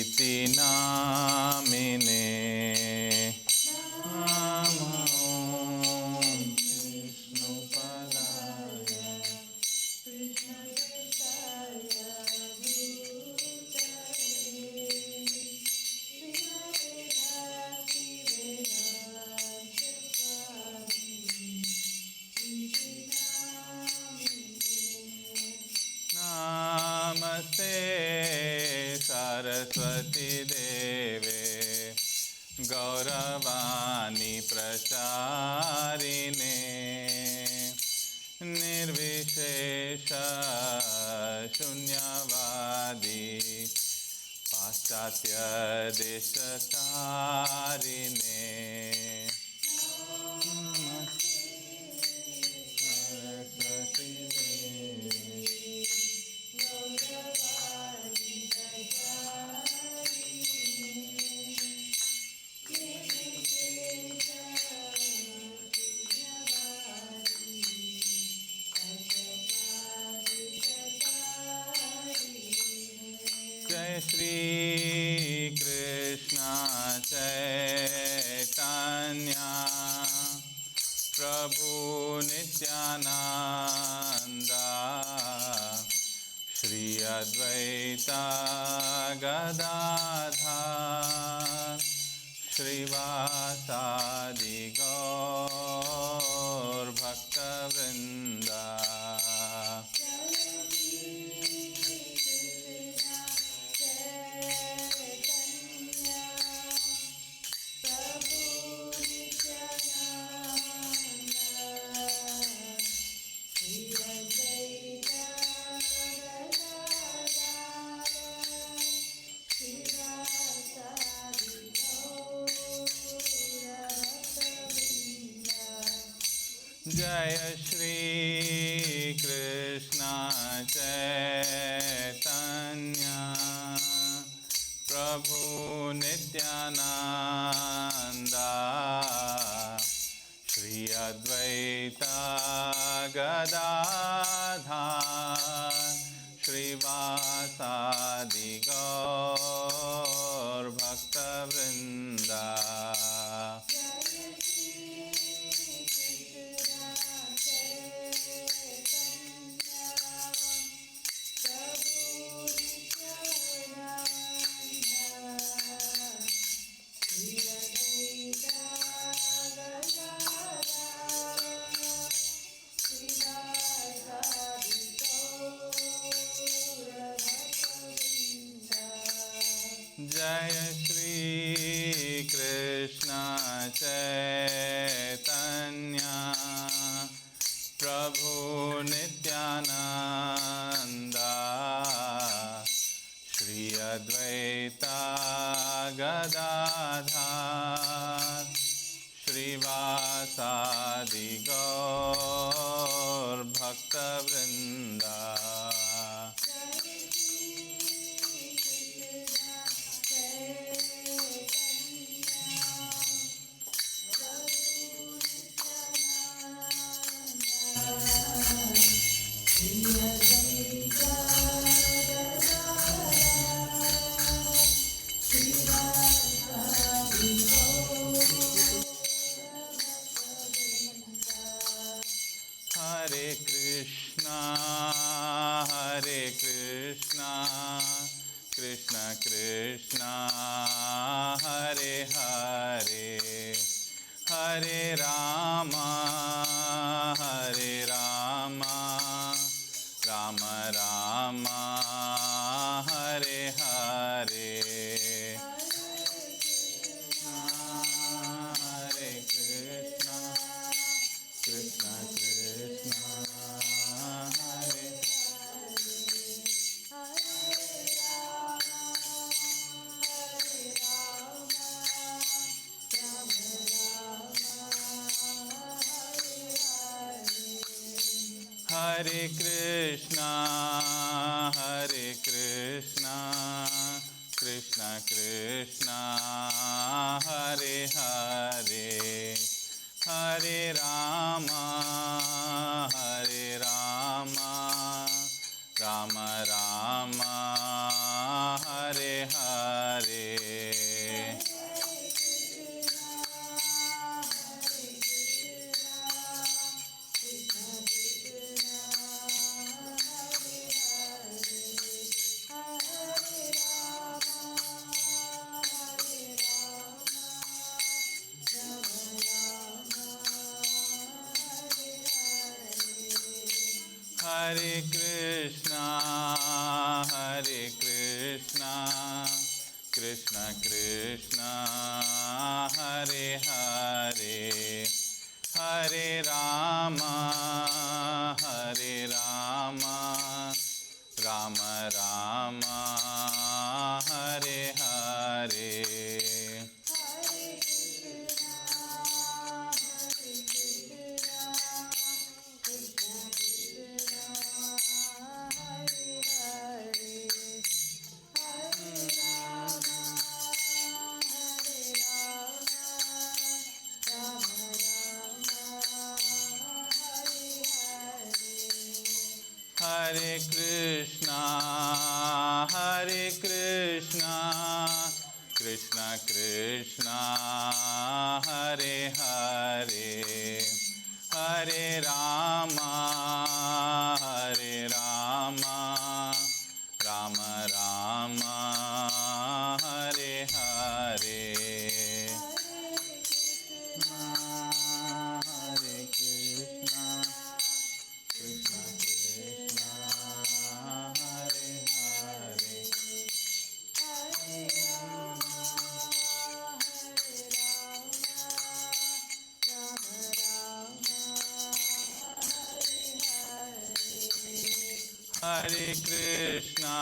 iti namine. Namo Vishnu Padaya Krishna Krishaya Namaste Saraswati Deve Gauravani Pracharine Nirvishesha Shunyavadi Paschatya Deshatarine Jai Shri Krishna Chaitanya Prabhu Nityananda Shri Advaita Gadadhar Shrivasadi Gaur Bhakta Vrinda Jaya Shri Krishna Chaitanya Prabhu Nityananda Shri Advaita Gadadhar Shrivasadi Gaur Bhakta Vrinda Jaya Shri Krishna Chaitanya Prabhu Nityananda Shri Advaita Gadadhar Shrivasadi Gaur Bhakta Vrinda Hare Krishna, Hare Krishna, Krishna Krishna, Hare Hare, Hare Rama, Hare Rama, Rama Rama, Hare Hare. Hare Krishna, Krishna Krishna, Hare Hare Krishna, Hare Krishna, Krishna Krishna, Hare Hare, Hare Rama, Hare Rama, Rama Rama, Hare Hare. Krishna, Hare Hare, Hare Rama, Hare Rama, Rama Rama, Hare Hare. Hare Krishna, Krishna Krishna, Hare Hare, Hare Krishna,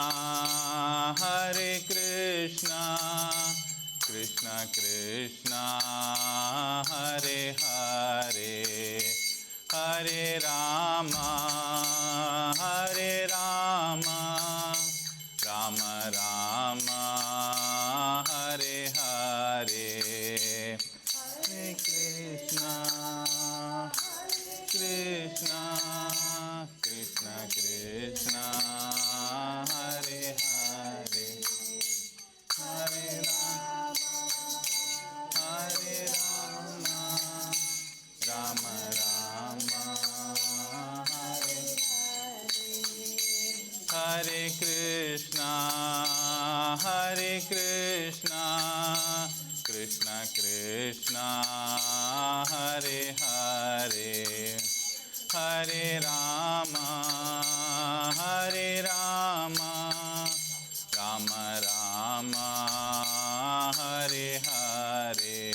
Hare Krishna, Krishna Krishna, Hare Hare, Hare Rama, Hare Rama, Rama Rama, Hare Hare, Hare Krishna, Krishna, Krishna Krishna, Hare Hare, Hare Rama, Hare Rama, Rama Rama, Hare Hare Krishna, Hare Krishna, Krishna Krishna, Hare Hare, Hare Rama, Hare Rama, Rama Rama, Hare Hare,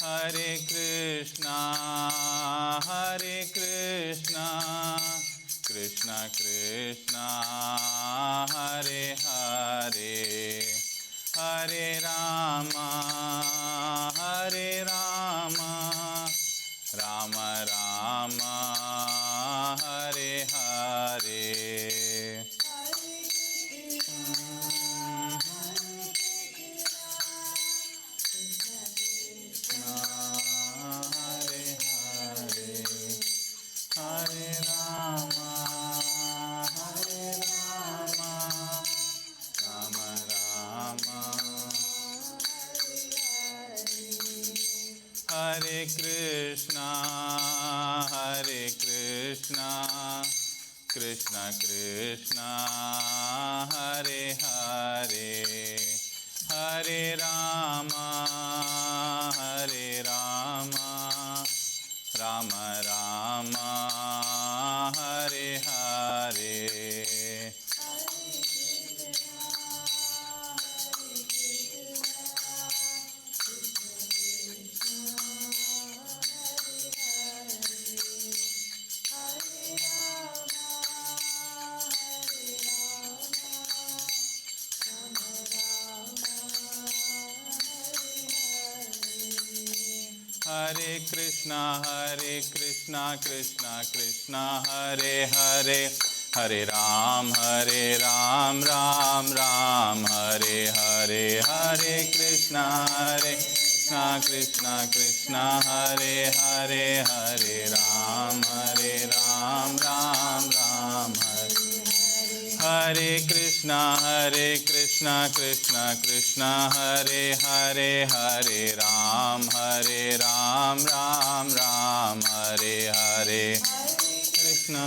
Hare Krishna, Hare Krishna, Krishna Krishna, Hare Hare, Hare Rama, Hare Rama, Rama Rama, Hare Hare. Hare Krishna, Hare Krishna, Krishna Krishna, Hare Hare, Hare Rama, Hare Rama, Rama Rama, Hare Hare. Hare Krishna, Krishna Krishna, Hare Hare, Hare Ram, Ram Ram, Hare Hare, Hare Krishna, Krishna Krishna, Hare Hare, Hare Ram, Ram Ram, Hare Krishna, Krishna Krishna, Hare Hare, Hare Ram, Ram Ram, Hare Hare, Krishna,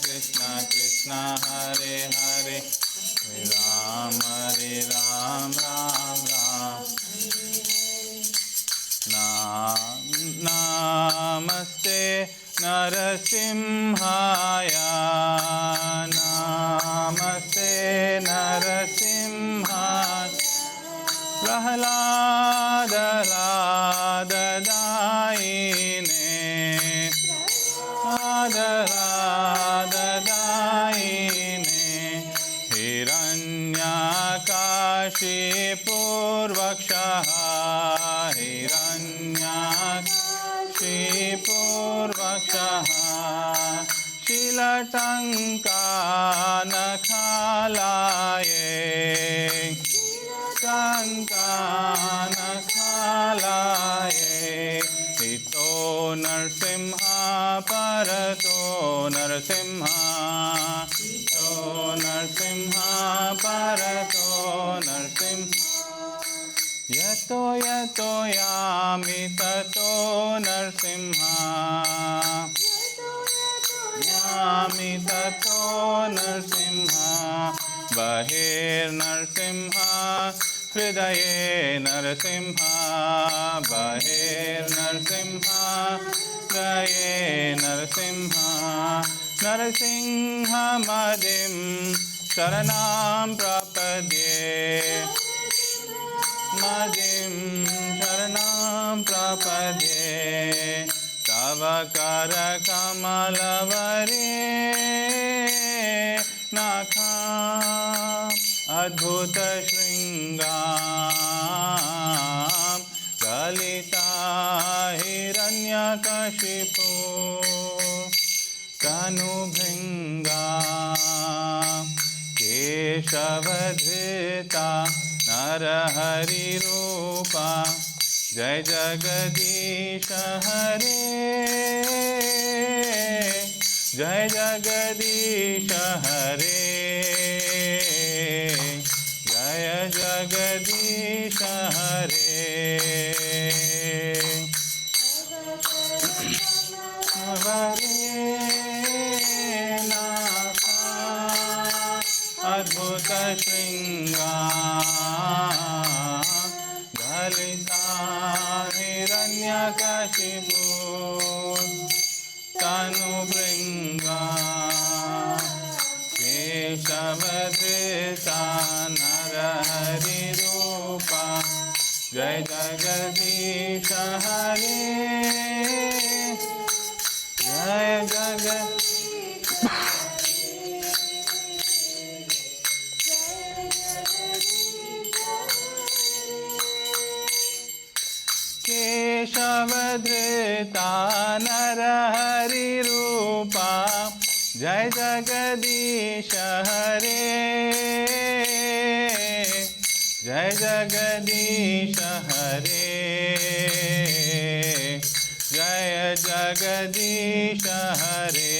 Krishna Krishna, Hare Hare, Hare Ram, Ram Ram. Namaste Narasimhaya, Namaste Narasimhaya, Prahlada Daine, Daine, Hiranyakashipurvakshaha, Hiranyakashipurvakshaha, Tilatanka Nakhalaye Tanka Nakhalaye Ito Narsimha Parato Narsimha Ito Narsimha Parato Narsimha Yato yato yami tato narsimha Yami tato narsimha Bahir narsimha Hridaye narsimha Bahir narsimha Hridaye narsimha Narsimha madim Sharanam prapadye Madim Sharanam Prapadye Tavakara Kamalavare Nakham Adbhuta Shringam Galita Hiranyakashipu Kanubhringam Keshavadhrita Narahari Rupa Jai Jagadisha Hare Jai Jagadisha Hare Jai Jagadisha Hare Adbhuta Shringam Galita Hiranyakashipu Tanubhringam Keshavadhrita Narahari Rupa Jai Jagadisha Hare Jai Jagadisha Keshavadhrita Narahari Rupa Jai Jagadisha Hare Jai Jagadisha Hare Jai Jagadisha Hare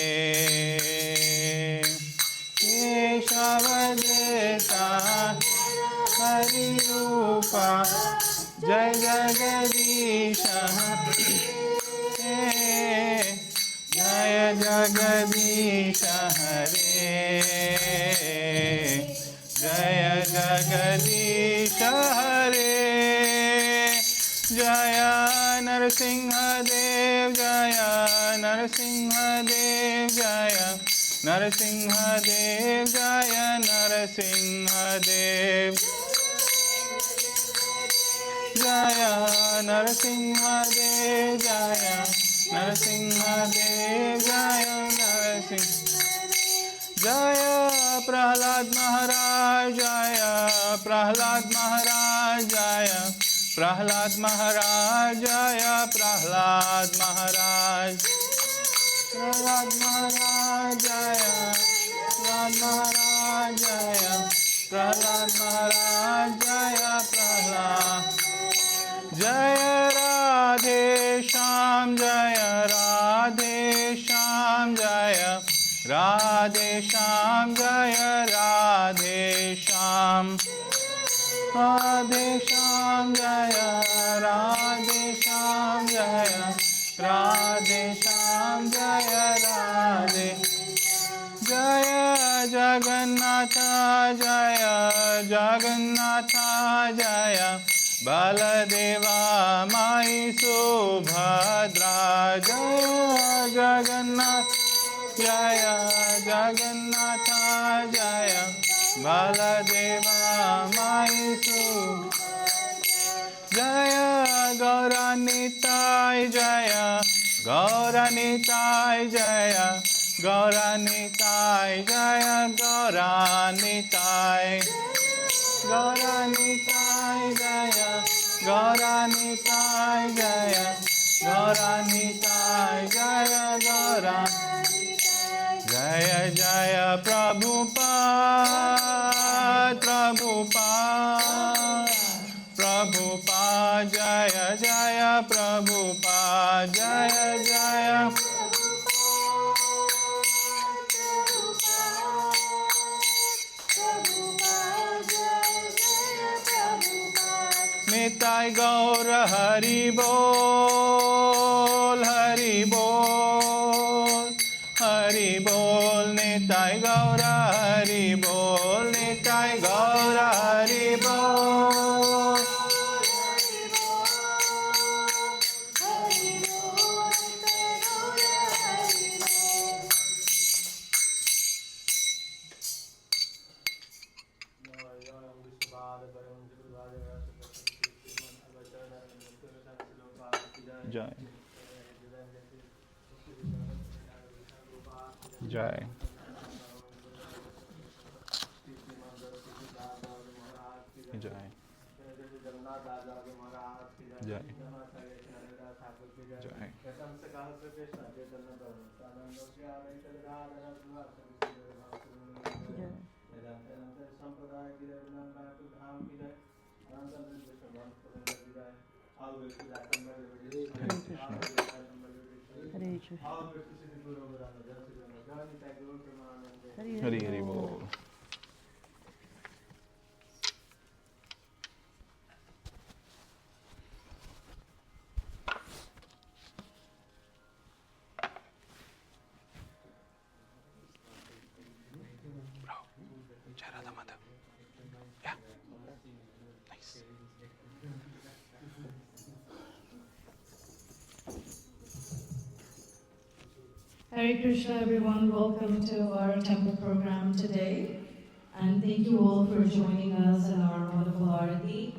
Keshavadhrita Hari Rupa Jai Jagadisha Hare Jai Jagadisha Hare Jai Jagadisha Hare Jaya Narsimha Dev Jaya Narsimha Dev Jaya Narsimha Dev Jaya Narsimha Dev Jaya Narasimha Dev Jaya Narasimha Dev Jaya Narasimha Jaya Prahlad Maharaj Jaya Prahlad Maharaj Jaya Prahlad Maharaj Jaya Prahlad Maharaj Prahlad Maharaj Jaya Prahlad Maharaj Jaya Prahlad Maharaj Jaya Prahlad Jaya Radhe Shyam Jaya Radhe Shyam Jaya Radhe Shyam Jaya Radhe Shyam Radhe Shyam Jaya Radhe Shyam Jaya Radhe Shyam Jaya Radhe Jaya Jagannatha Jaya Jagannatha Jaya Baladeva Mai Subhadra Jaya Jagannath Jaya Jagannatha Jaya Baladeva Mai Subhadra Jaya Gauranitai Jaya Gauranitai Jaya Gauranitai Jaya Gauranitai Gauranitai Jaya Gauranitai Jaya Gauranitai Jaya Gauranitai Jaya Jaya Prabhupada, Prabhupada, Prabhupada, Jaya Jaya Prabhupada, Jaya Jaya. Nitai Gaura Hari Bol, Hari Bol, Hari Bol, Nitai Gaura Hari Bol, Nitai Gaura Hari Bol. Jai. Jai. Jai. Jai. Jai. Hare Krishna. Hari Hari Bol. Hare Krishna, everyone. Welcome to our temple program today. And thank you all for joining us in our wonderful Aarti.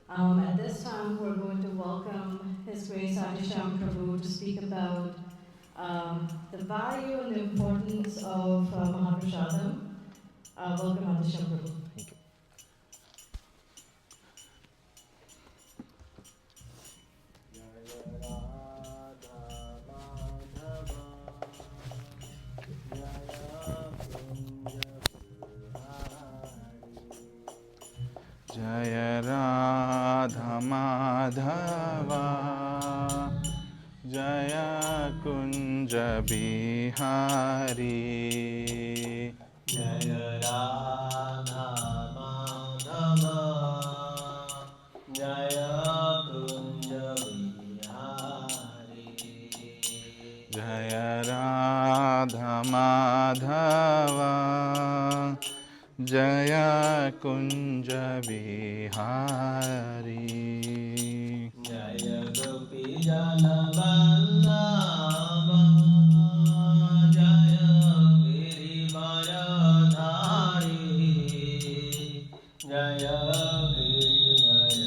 At this time, we're going to welcome His Grace Adishyam Prabhu to speak about the value and the importance of Prasadam. Welcome, Adishyam Prabhu. Jaya Radha Madhava, Jaya Kunja Bihari, Jaya Radha Madhava, Jaya Kunja Bihari, Jaya Radha Madhava, Jaya Kunja Bihari, Jaya Gopi Jana Vallabha, Jaya Girivardhari, Jaya Girivardhari,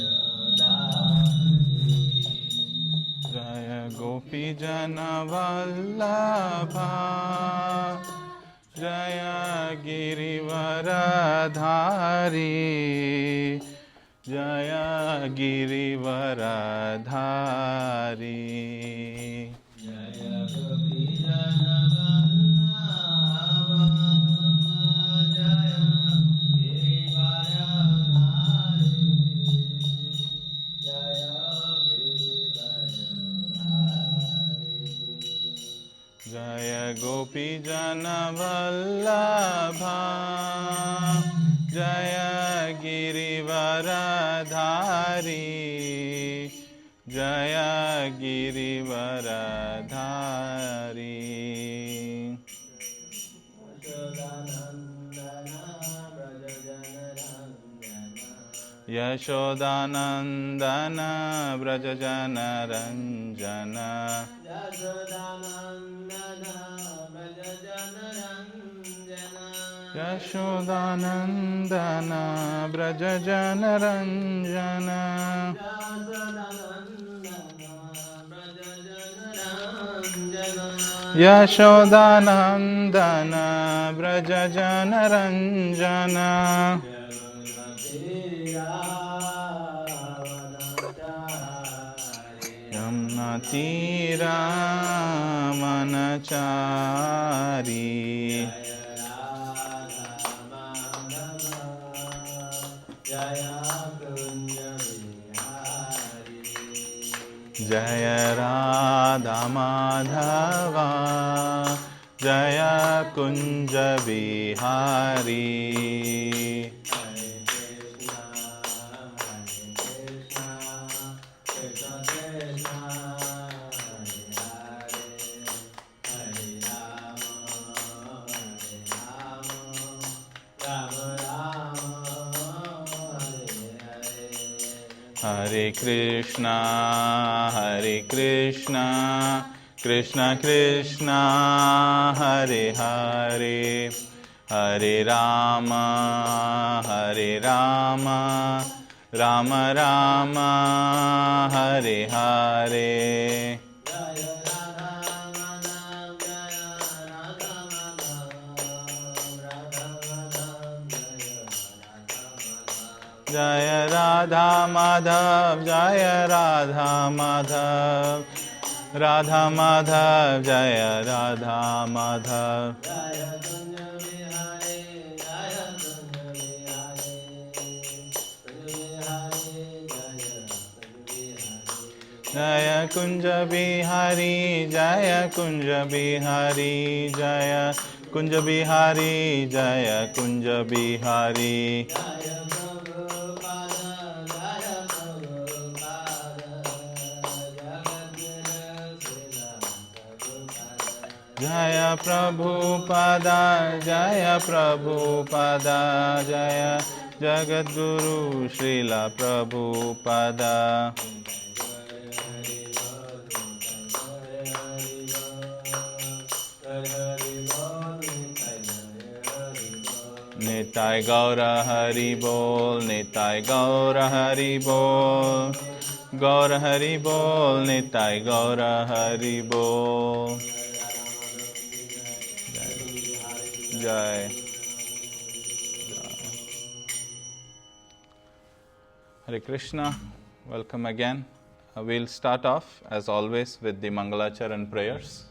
Jaya Gopi Jana Vallabha, Jaya Girivardhari, Jaya Girivardhari, Jaya Gopi Jana Vallabha, Jaya Girivardhari, Jaya Girivardhari, Jaya Gopi Jana Vallabha, Jaya Girivardhari, Jaya Girivardhari. Yashodanandana Yashodanandana Brajajana Ranjana, Yashodanandana Brajajana Ranjana, Yashodanandana Brajajana Ranjana, Yamnatiramanachari Jaya Radha Madhava Jaya Kunja Bihari Hare Krishna, Hare Krishna, Krishna Krishna, Hare Hare, Hare Rama, Hare Rama, Rama Rama, Hare Hare. Jaya Radha Madhav, Jaya Radha Madhav, Radha Madhav, Jaya Radha Madhav. Jaya Kunja Bihari, Jaya Kunja Bihari, Jaya Kunja Bihari, Jaya Kunja Bihari. Jaya Prabhupada, Jaya Prabhupada, Jaya Jagadguru Srila Prabhupada. Nitai Gaura Hari Bol, Nitai Gaura Hari Bol, Gaura Hari Bol, Nitai Gaura Hari Bol. Jai. Hare Krishna, welcome again. We'll start off as always with the Mangalacharan prayers.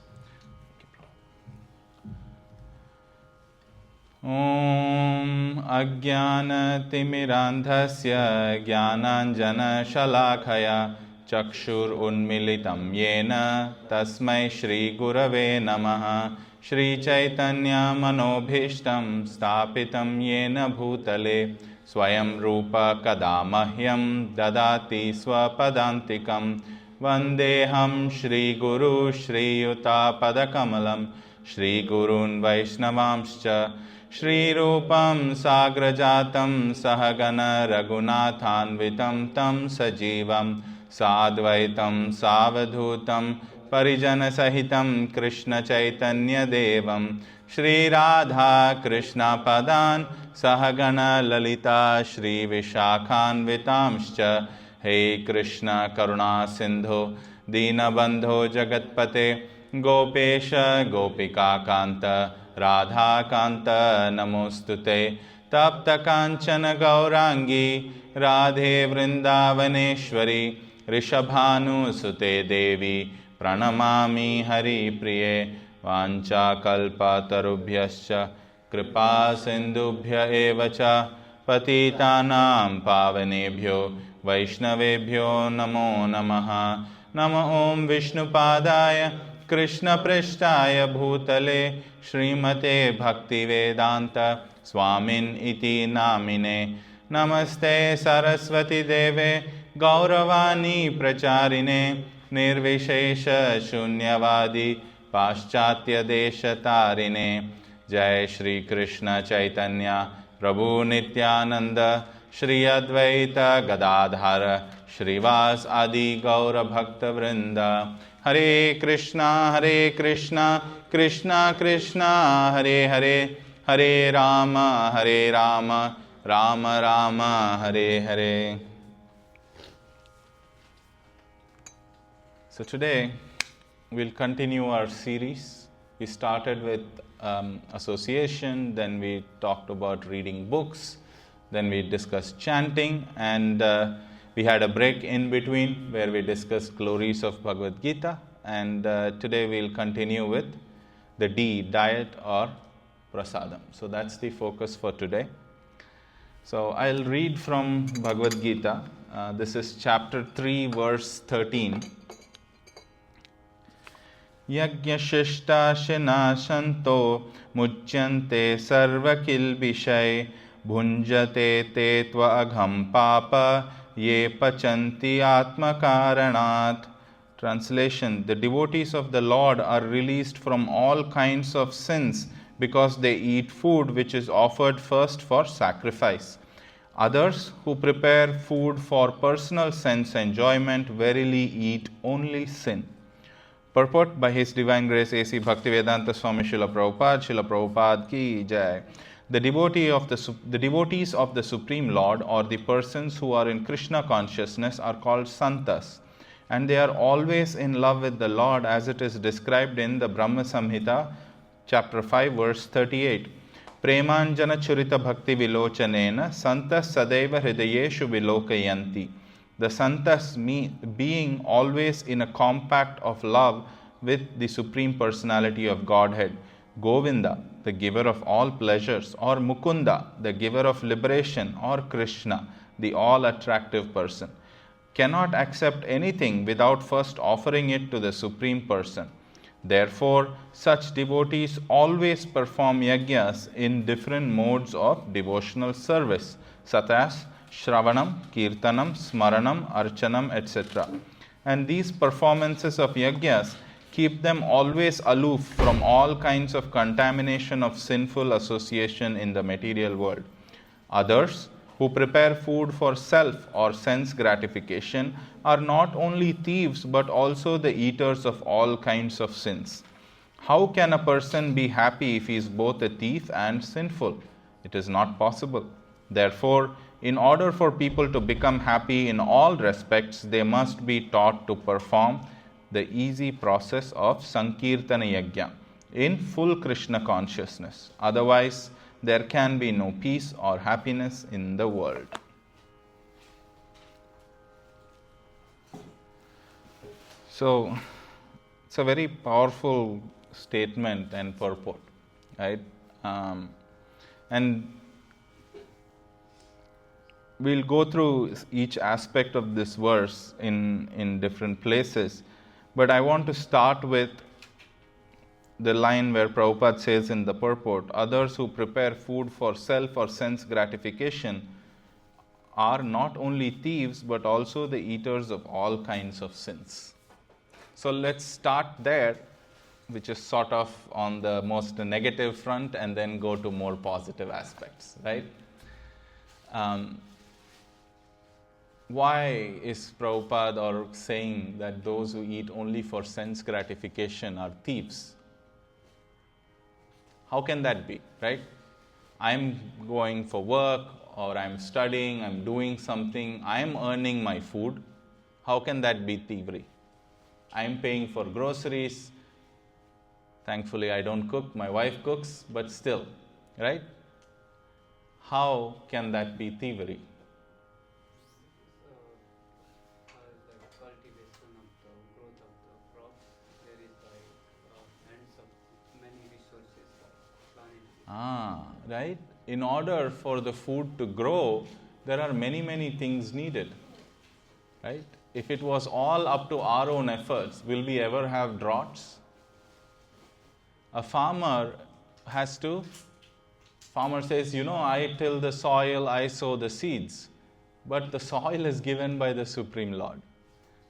Om Ajnanatimirandhasya Jnananjana Shalakaya Chakshur Unmilitam Yena Tasmai Shri Gurave Namaha Shri Chaitanya Manobhishtam Stapitam Yena Bhutale Swayam Rupa Kadamahyam Dadati Swapadantikam Vandeham Shri Guru Shri Yuta Padakamalam Shri Gurun Vaishnavamscha Shri Rupam Sagrajatam Sahagana Raghunathanvitam Tam Sajivam Sadvaitam Savadhutam Parijana Sahitam Krishna Chaitanya Devam Shri Radha Krishna Padan Sahagana Lalita Shri Vishakhanvitamscha He Krishna Karuna Sindhu Dinabandho Jagatpate Gopesha Gopika Kanta Radha Kanta Namostute Tapta Kanchana Gaurangi Radhe Vrindavaneshwari Rishabhanu Sute Devi Pranamami Hari Priye Vancha Kalpa Tarubhyascha Kripa Sindubhya Evacha Patitanam Pavanebhyo Vaishnavebhyo Namo Namaha Nama Om Vishnupadaya Krishna Prishtaya Bhutale Srimate Bhakti Vedanta Swamin Iti Namine Namaste Saraswati Deve Gauravani Pracharine Nirvishesha Shunyavadi Paschatya Desha Tarine Jai Shri Krishna Chaitanya Prabhu Nityananda Shri Advaita Gadadhara Shrivas Adi Gaura Bhakta Vrinda Hare Krishna, Krishna Krishna, Hare Hare, Hare Rama, Rama Rama, Hare Hare. So today we'll continue our series. We started with association, then we talked about reading books, then we discussed chanting, and We had a break in between where we discussed glories of Bhagavad Gita, and today we'll continue with the D, diet or prasadam. So that's the focus for today. So I'll read from Bhagavad Gita. This is chapter 3, verse 13. Yagyashishta shanto mujyante sarvakilbishai bhunjate te tva agham papa ye pachanti atmakaranat. Translation: the devotees of the Lord are released from all kinds of sins because they eat food which is offered first for sacrifice. Others who prepare food for personal sense enjoyment verily eat only sin. Purport by His Divine Grace A.C. Bhaktivedanta Swami Srila Prabhupada ki jai. The devotees of the Supreme Lord, or the persons who are in Krishna consciousness, are called santas, and they are always in love with the Lord, as it is described in the Brahma Samhita, chapter 5, verse 38. Premanjana churita bhakti vilochanena santas sadaiva hridayeshu vilokayanti. The santas being always in a compact of love with the Supreme Personality of Godhead, Govinda, the giver of all pleasures, or Mukunda, the giver of liberation, or Krishna, the all-attractive person, cannot accept anything without first offering it to the Supreme Person. Therefore, such devotees always perform yajnas in different modes of devotional service, such as Shravanam, Kirtanam, Smaranam, Archanam, etc. And these performances of yajnas keep them always aloof from all kinds of contamination of sinful association in the material world. Others, who prepare food for self or sense gratification, are not only thieves but also the eaters of all kinds of sins. How can a person be happy if he is both a thief and sinful? It is not possible. Therefore, in order for people to become happy in all respects, they must be taught to perform the easy process of Sankirtana Yajna in full Krishna consciousness. Otherwise, there can be no peace or happiness in the world. So, it's a very powerful statement and purport, right? And we'll go through each aspect of this verse in different places. But I want to start with the line where Prabhupada says in the purport, others who prepare food for self or sense gratification are not only thieves but also the eaters of all kinds of sins. So let's start there, which is sort of on the most negative front, and then go to more positive aspects, right? Why is Prabhupada saying that those who eat only for sense gratification are thieves? How can that be, right? I'm going for work, or I'm studying, I'm doing something, I'm earning my food. How can that be thievery? I'm paying for groceries. Thankfully, I don't cook, my wife cooks, but still, right? How can that be thievery? Cultivation of the growth of the crop, there is and some many resources planted. Right? In order for the food to grow, there are many things needed, right? If it was all up to our own efforts, will we ever have droughts? A farmer says, I till the soil, I sow the seeds. But the soil is given by the Supreme Lord.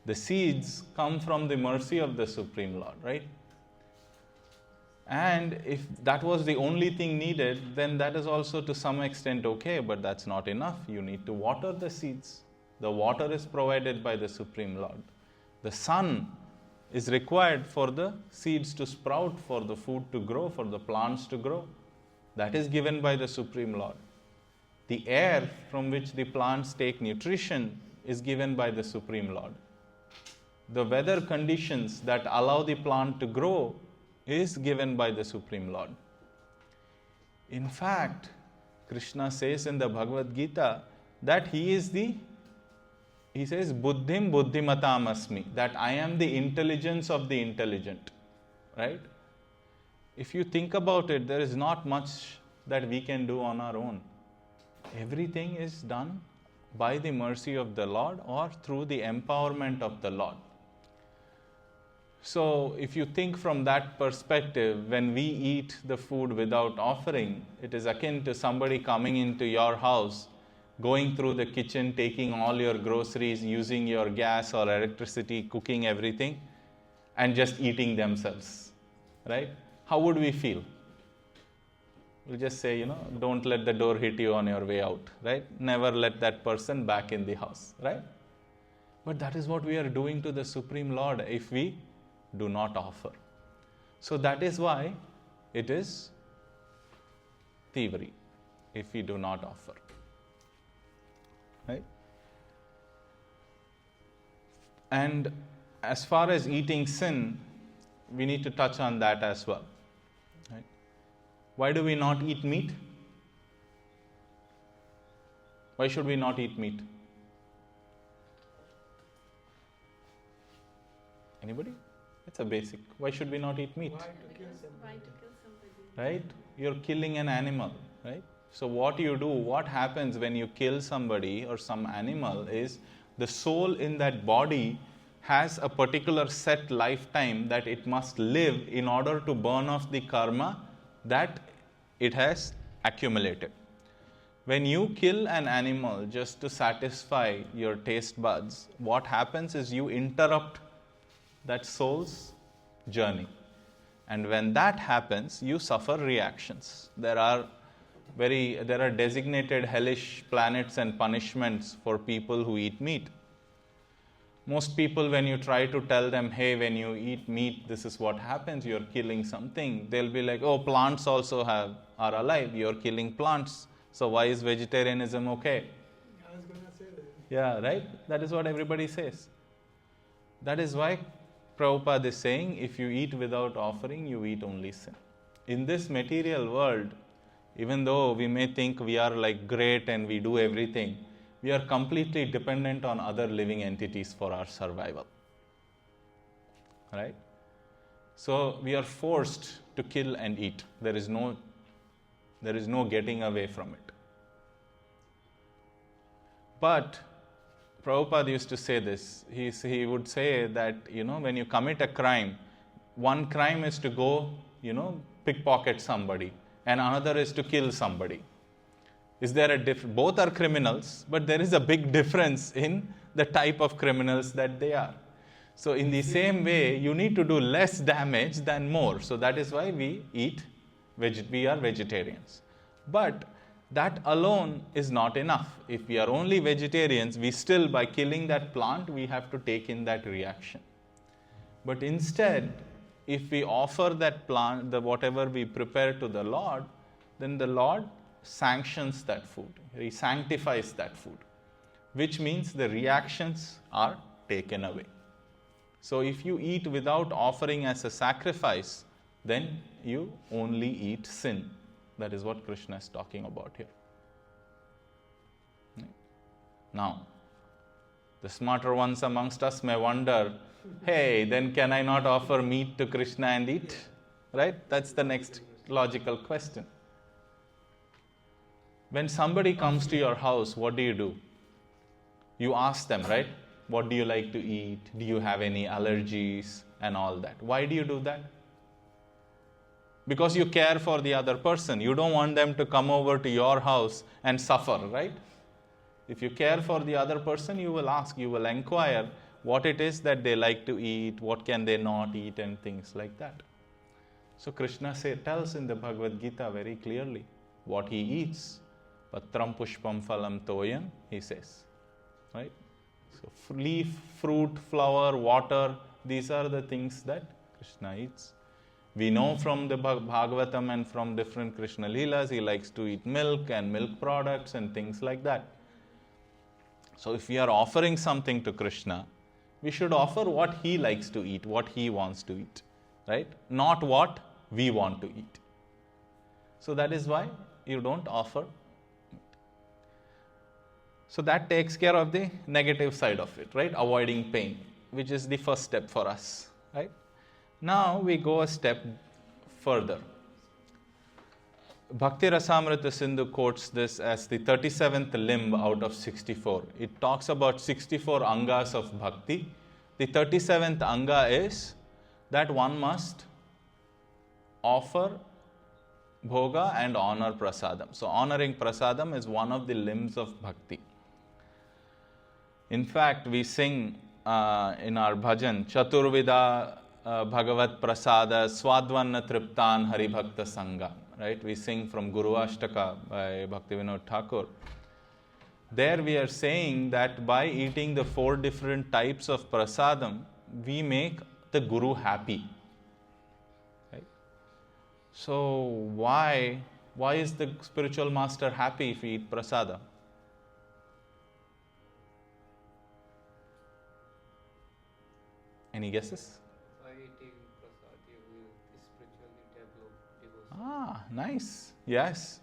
The seeds come from the mercy of the Supreme Lord, right? And if that was the only thing needed, then that is also to some extent okay, but that's not enough. You need to water the seeds. The water is provided by the Supreme Lord. The sun is required for the seeds to sprout, for the food to grow, for the plants to grow. That is given by the Supreme Lord. The air from which the plants take nutrition is given by the Supreme Lord. The weather conditions that allow the plant to grow is given by the Supreme Lord. In fact, Krishna says in the Bhagavad Gita that He is the He says, Buddhim buddhimatam asmi, that I am the intelligence of the intelligent. Right? If you think about it, there is not much that we can do on our own. Everything is done by the mercy of the Lord or through the empowerment of the Lord. So, if you think from that perspective, when we eat the food without offering, it is akin to somebody coming into your house, going through the kitchen, taking all your groceries, using your gas or electricity, cooking everything, and just eating themselves. Right? How would we feel? We'll just say, don't let the door hit you on your way out. Right? Never let that person back in the house. Right? But that is what we are doing to the Supreme Lord if we do not offer. So that is why it is thievery if we do not offer. Right? And as far as eating sin, we need to touch on that as well. Right? Why do we not eat meat? Why should we not eat meat? Anybody? It's a basic. Why should we not eat meat? Why to kill somebody? Right? You're killing an animal, right? So what you do, what happens when you kill somebody or some animal is the soul in that body has a particular set lifetime that it must live in order to burn off the karma that it has accumulated. When you kill an animal just to satisfy your taste buds, what happens is you interrupt that soul's journey. And when that happens, you suffer reactions. There are designated hellish planets and punishments for people who eat meat. Most people, when you try to tell them, hey, when you eat meat, this is what happens, you're killing something, they'll be like, oh, plants also are alive, you're killing plants, so why is vegetarianism okay? I was going to say that. Yeah, right? That is what everybody says. That is why Prabhupada is saying, if you eat without offering, you eat only sin. In this material world, even though we may think we are like great and we do everything, we are completely dependent on other living entities for our survival. Right? So we are forced to kill and eat. There is no getting away from it. But Prabhupada used to say this. He would say that, when you commit a crime, one crime is to go, pickpocket somebody, and another is to kill somebody. Is there a difference? Both are criminals, but there is a big difference in the type of criminals that they are. So in the same way, you need to do less damage than more. So that is why we are vegetarians. But that alone is not enough. If we are only vegetarians, we still, by killing that plant, we have to take in that reaction. But instead, if we offer that plant, whatever we prepare to the Lord, then the Lord sanctions that food. He sanctifies that food, which means the reactions are taken away. So if you eat without offering as a sacrifice, then you only eat sin. That is what Krishna is talking about here. Now, the smarter ones amongst us may wonder, hey, then can I not offer meat to Krishna and eat? Right? That's the next logical question. When somebody comes to your house, what do? You ask them, right? What do you like to eat? Do you have any allergies? And all that. Why do you do that? Because you care for the other person. You don't want them to come over to your house and suffer, right? If you care for the other person, you will ask, you will inquire what it is that they like to eat, what can they not eat, and things like that. So Krishna tells in the Bhagavad Gita very clearly what he eats. Patram pushpam phalam toyam, he says. Right? So leaf, fruit, flower, water, these are the things that Krishna eats. We know from the Bhagavatam and from different Krishna Leelas, he likes to eat milk and milk products and things like that. So if we are offering something to Krishna, we should offer what he likes to eat, what he wants to eat, right? Not what we want to eat. So that is why you don't offer. So that takes care of the negative side of it, right? Avoiding pain, which is the first step for us, right? Now we go a step further. Bhakti Rasamrita Sindhu quotes this as the 37th limb out of 64. It talks about 64 angas of bhakti. The 37th anga is that one must offer bhoga and honor prasadam. So honoring prasadam is one of the limbs of bhakti. In fact, we sing in our bhajan, Chaturvida Bhagavat Prasada Swadvanna Triptan Hari Bhakta Sangha. Right? We sing from Guru Ashtaka by Bhaktivinoda Thakur. There we are saying that by eating the 4 different types of prasadam, we make the Guru happy. Right? So why is the spiritual master happy if we eat prasadam? Any guesses? By eating prasad, you will spiritually develop devotion. Nice. Yes.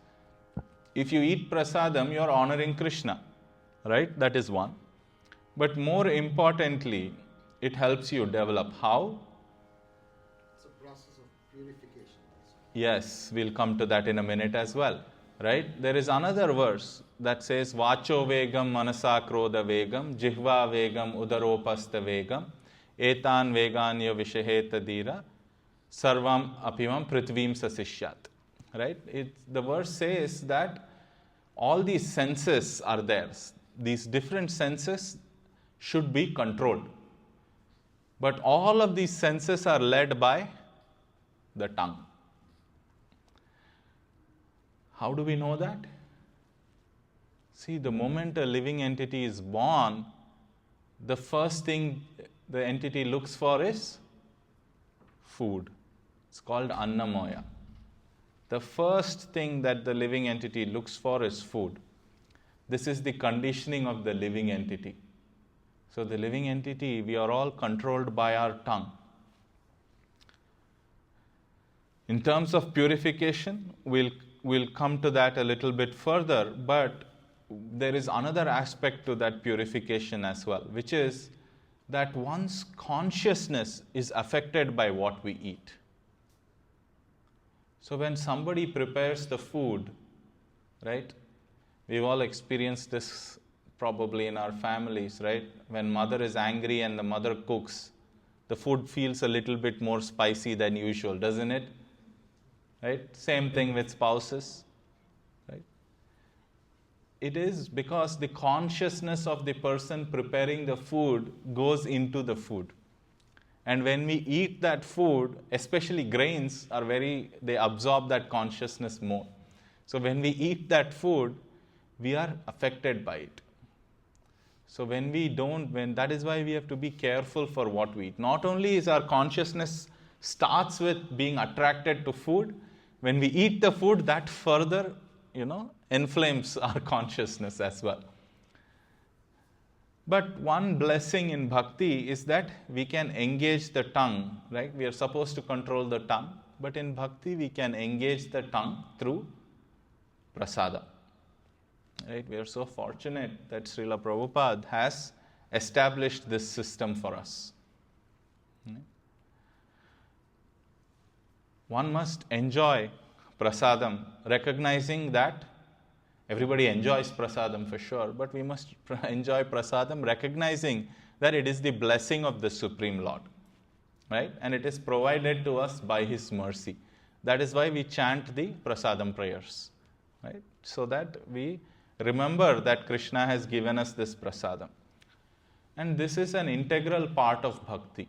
If you eat prasadam, you are honoring Krishna. Right? That is one. But more importantly, it helps you develop. How? It's a process of purification also. Yes, we'll come to that in a minute as well. Right? There is another verse that says, Vacho vegam manasa krodha vegam, jihva vegam udaropasta vegam, etan veganya vishaheta dira, sarvam apimam prithvim sasishyat. Right? The verse says that all these senses are there. These different senses should be controlled. But all of these senses are led by the tongue. How do we know that? See, the moment a living entity is born, the first thing the entity looks for is food. It's called Annamoya. The first thing that the living entity looks for is food. This is the conditioning of the living entity. So the living entity, we are all controlled by our tongue. In terms of purification, we'll come to that a little bit further, but there is another aspect to that purification as well, which is that one's consciousness is affected by what we eat. So when somebody prepares the food, right? We've all experienced this probably in our families, right? When mother is angry and the mother cooks, the food feels a little bit more spicy than usual, doesn't it? Right? Same thing with spouses, right? It is because the consciousness of the person preparing the food goes into the food. And when we eat that food, especially grains they absorb that consciousness more. So when we eat that food, we are affected by it. So that is why we have to be careful for what we eat. Not only is our consciousness starts with being attracted to food, when we eat the food, that further, inflames our consciousness as well. But one blessing in bhakti is that we can engage the tongue, right? We are supposed to control the tongue, but in bhakti we can engage the tongue through prasada. Right? We are so fortunate that Srila Prabhupada has established this system for us. One must enjoy prasadam, recognizing that everybody enjoys prasadam for sure, but we must enjoy prasadam recognizing that it is the blessing of the Supreme Lord, right? And it is provided to us by His mercy. That is why we chant the prasadam prayers, right? So that we remember that Krishna has given us this prasadam. And this is an integral part of bhakti.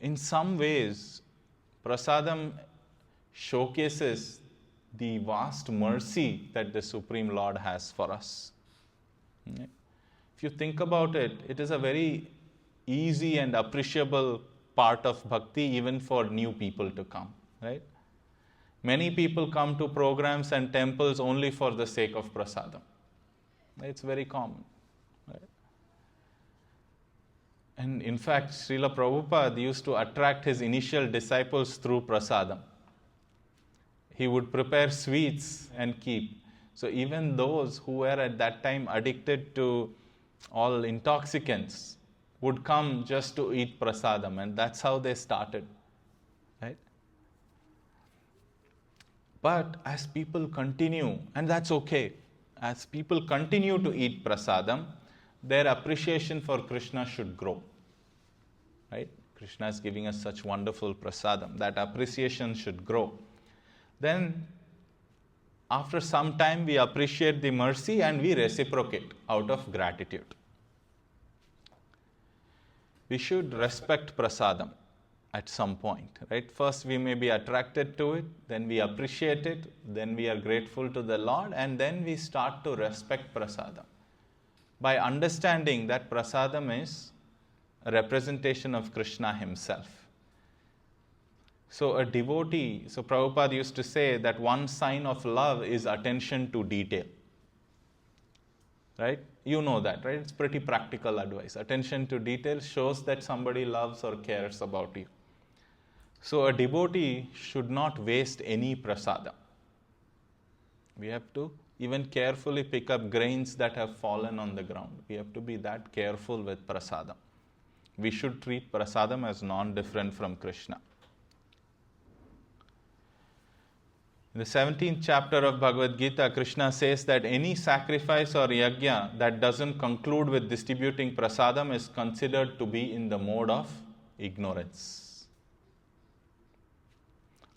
In some ways, prasadam showcases the vast mercy that the Supreme Lord has for us. If you think about it, it is a very easy and appreciable part of bhakti even for new people to come, right? Many people come to programs and temples only for the sake of prasadam. It's very common, right? And in fact, Srila Prabhupada used to attract his initial disciples through prasadam. He would prepare sweets and keep. So even those who were at that time addicted to all intoxicants would come just to eat prasadam, and that's how they started, right? But as people continue, and that's okay, as people continue to eat prasadam, their appreciation for Krishna should grow, right? Krishna is giving us such wonderful prasadam. That appreciation should grow. Then, after some time, we appreciate the mercy and we reciprocate out of gratitude. We should respect prasadam at some point, right? First, we may be attracted to it, then we appreciate it, then we are grateful to the Lord, and then we start to respect prasadam. By understanding that prasadam is a representation of Krishna himself. So a devotee, so Prabhupada used to say that one sign of love is attention to detail. Right? You know that, right? It's pretty practical advice. Attention to detail shows that somebody loves or cares about you. So a devotee should not waste any prasadam. We have to even carefully pick up grains that have fallen on the ground. We have to be that careful with prasadam. We should treat prasadam as non-different from Krishna. In the 17th chapter of Bhagavad Gita, Krishna says that any sacrifice or yajna that doesn't conclude with distributing prasadam is considered to be in the mode of ignorance.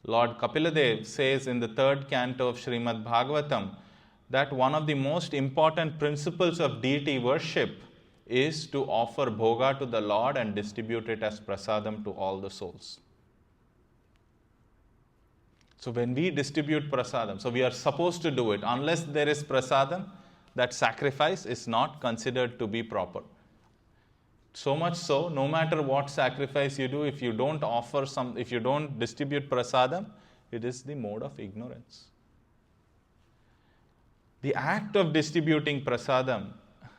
Lord Kapiladev says in the 3rd canto of Srimad Bhagavatam that one of the most important principles of deity worship is to offer bhoga to the Lord and distribute it as prasadam to all the souls. So when we distribute prasadam, so we are supposed to do it. Unless there is prasadam, that sacrifice is not considered to be proper. So much so, no matter what sacrifice you do, if you don't distribute prasadam, it is the mode of ignorance. The act of distributing prasadam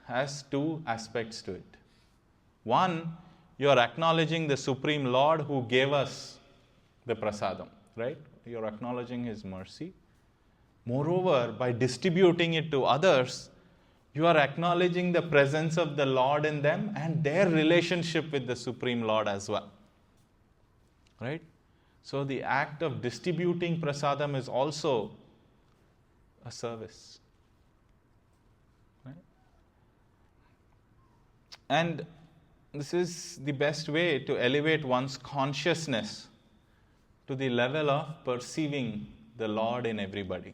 has 2 aspects to it. One, you are acknowledging the Supreme Lord who gave us the prasadam, right? You are acknowledging his mercy. Moreover, by distributing it to others, you are acknowledging the presence of the Lord in them and their relationship with the Supreme Lord as well. Right? So the act of distributing prasadam is also a service. Right? And this is the best way to elevate one's consciousness to the level of perceiving the Lord in everybody.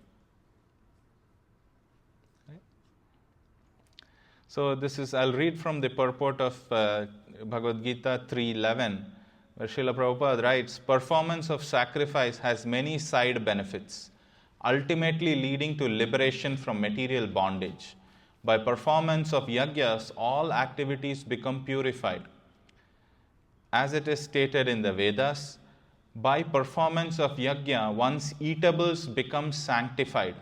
So I'll read from the purport of Bhagavad Gita 3.11, where Srila Prabhupada writes, performance of sacrifice has many side benefits, ultimately leading to liberation from material bondage. By performance of yajnas, all activities become purified. As it is stated in the Vedas, by performance of yajna, one's eatables become sanctified.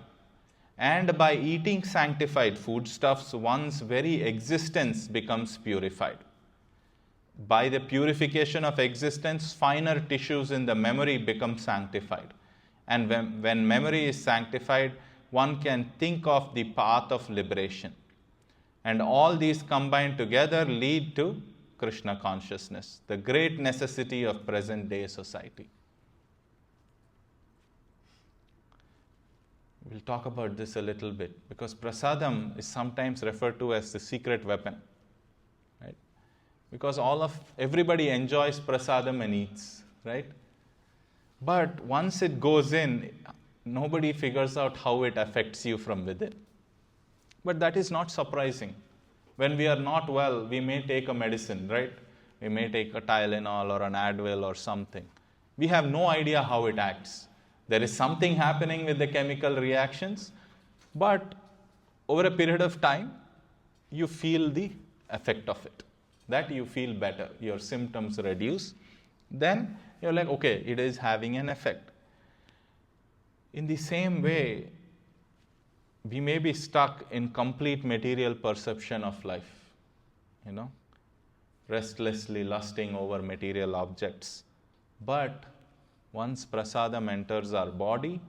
And by eating sanctified foodstuffs, one's very existence becomes purified. By the purification of existence, finer tissues in the memory become sanctified. And when memory is sanctified, one can think of the path of liberation. And all these combined together lead to Krishna consciousness, the great necessity of present-day society. We'll talk about this a little bit, because prasadam is sometimes referred to as the secret weapon, right? Because everybody enjoys prasadam and eats, right? But once it goes in, nobody figures out how it affects you from within. But that is not surprising. When we are not well, we may take a medicine, right? We may take a Tylenol or an Advil or something. We have no idea how it acts. There is something happening with the chemical reactions, but over a period of time, you feel the effect of it. That you feel better, your symptoms reduce. Then you're like, okay, it is having an effect. In the same way, we may be stuck in complete material perception of life, restlessly lusting over material objects. But once prasadam enters our body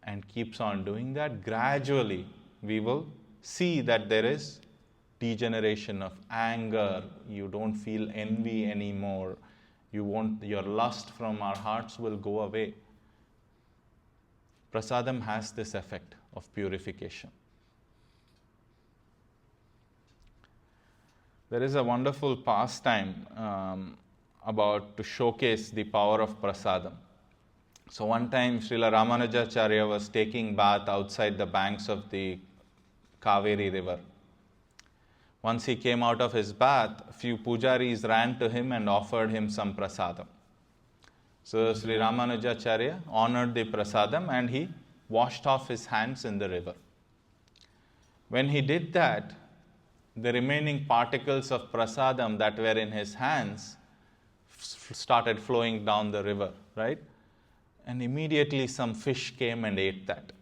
and keeps on doing that, gradually we will see that there is degeneration of anger. You don't feel envy anymore. Your lust from our hearts will go away. Prasadam has this effect of purification. There is a wonderful pastime about to showcase the power of prasadam. So one time Srila Ramanujacharya was taking bath outside the banks of the Kaveri river. Once he came out of his bath, a few pujaris ran to him and offered him some prasadam. So Sri Ramanujacharya honored the prasadam and he washed off his hands in the river. When he did that, the remaining particles of prasadam that were in his hands started flowing down the river, right? And immediately some fish came and ate that.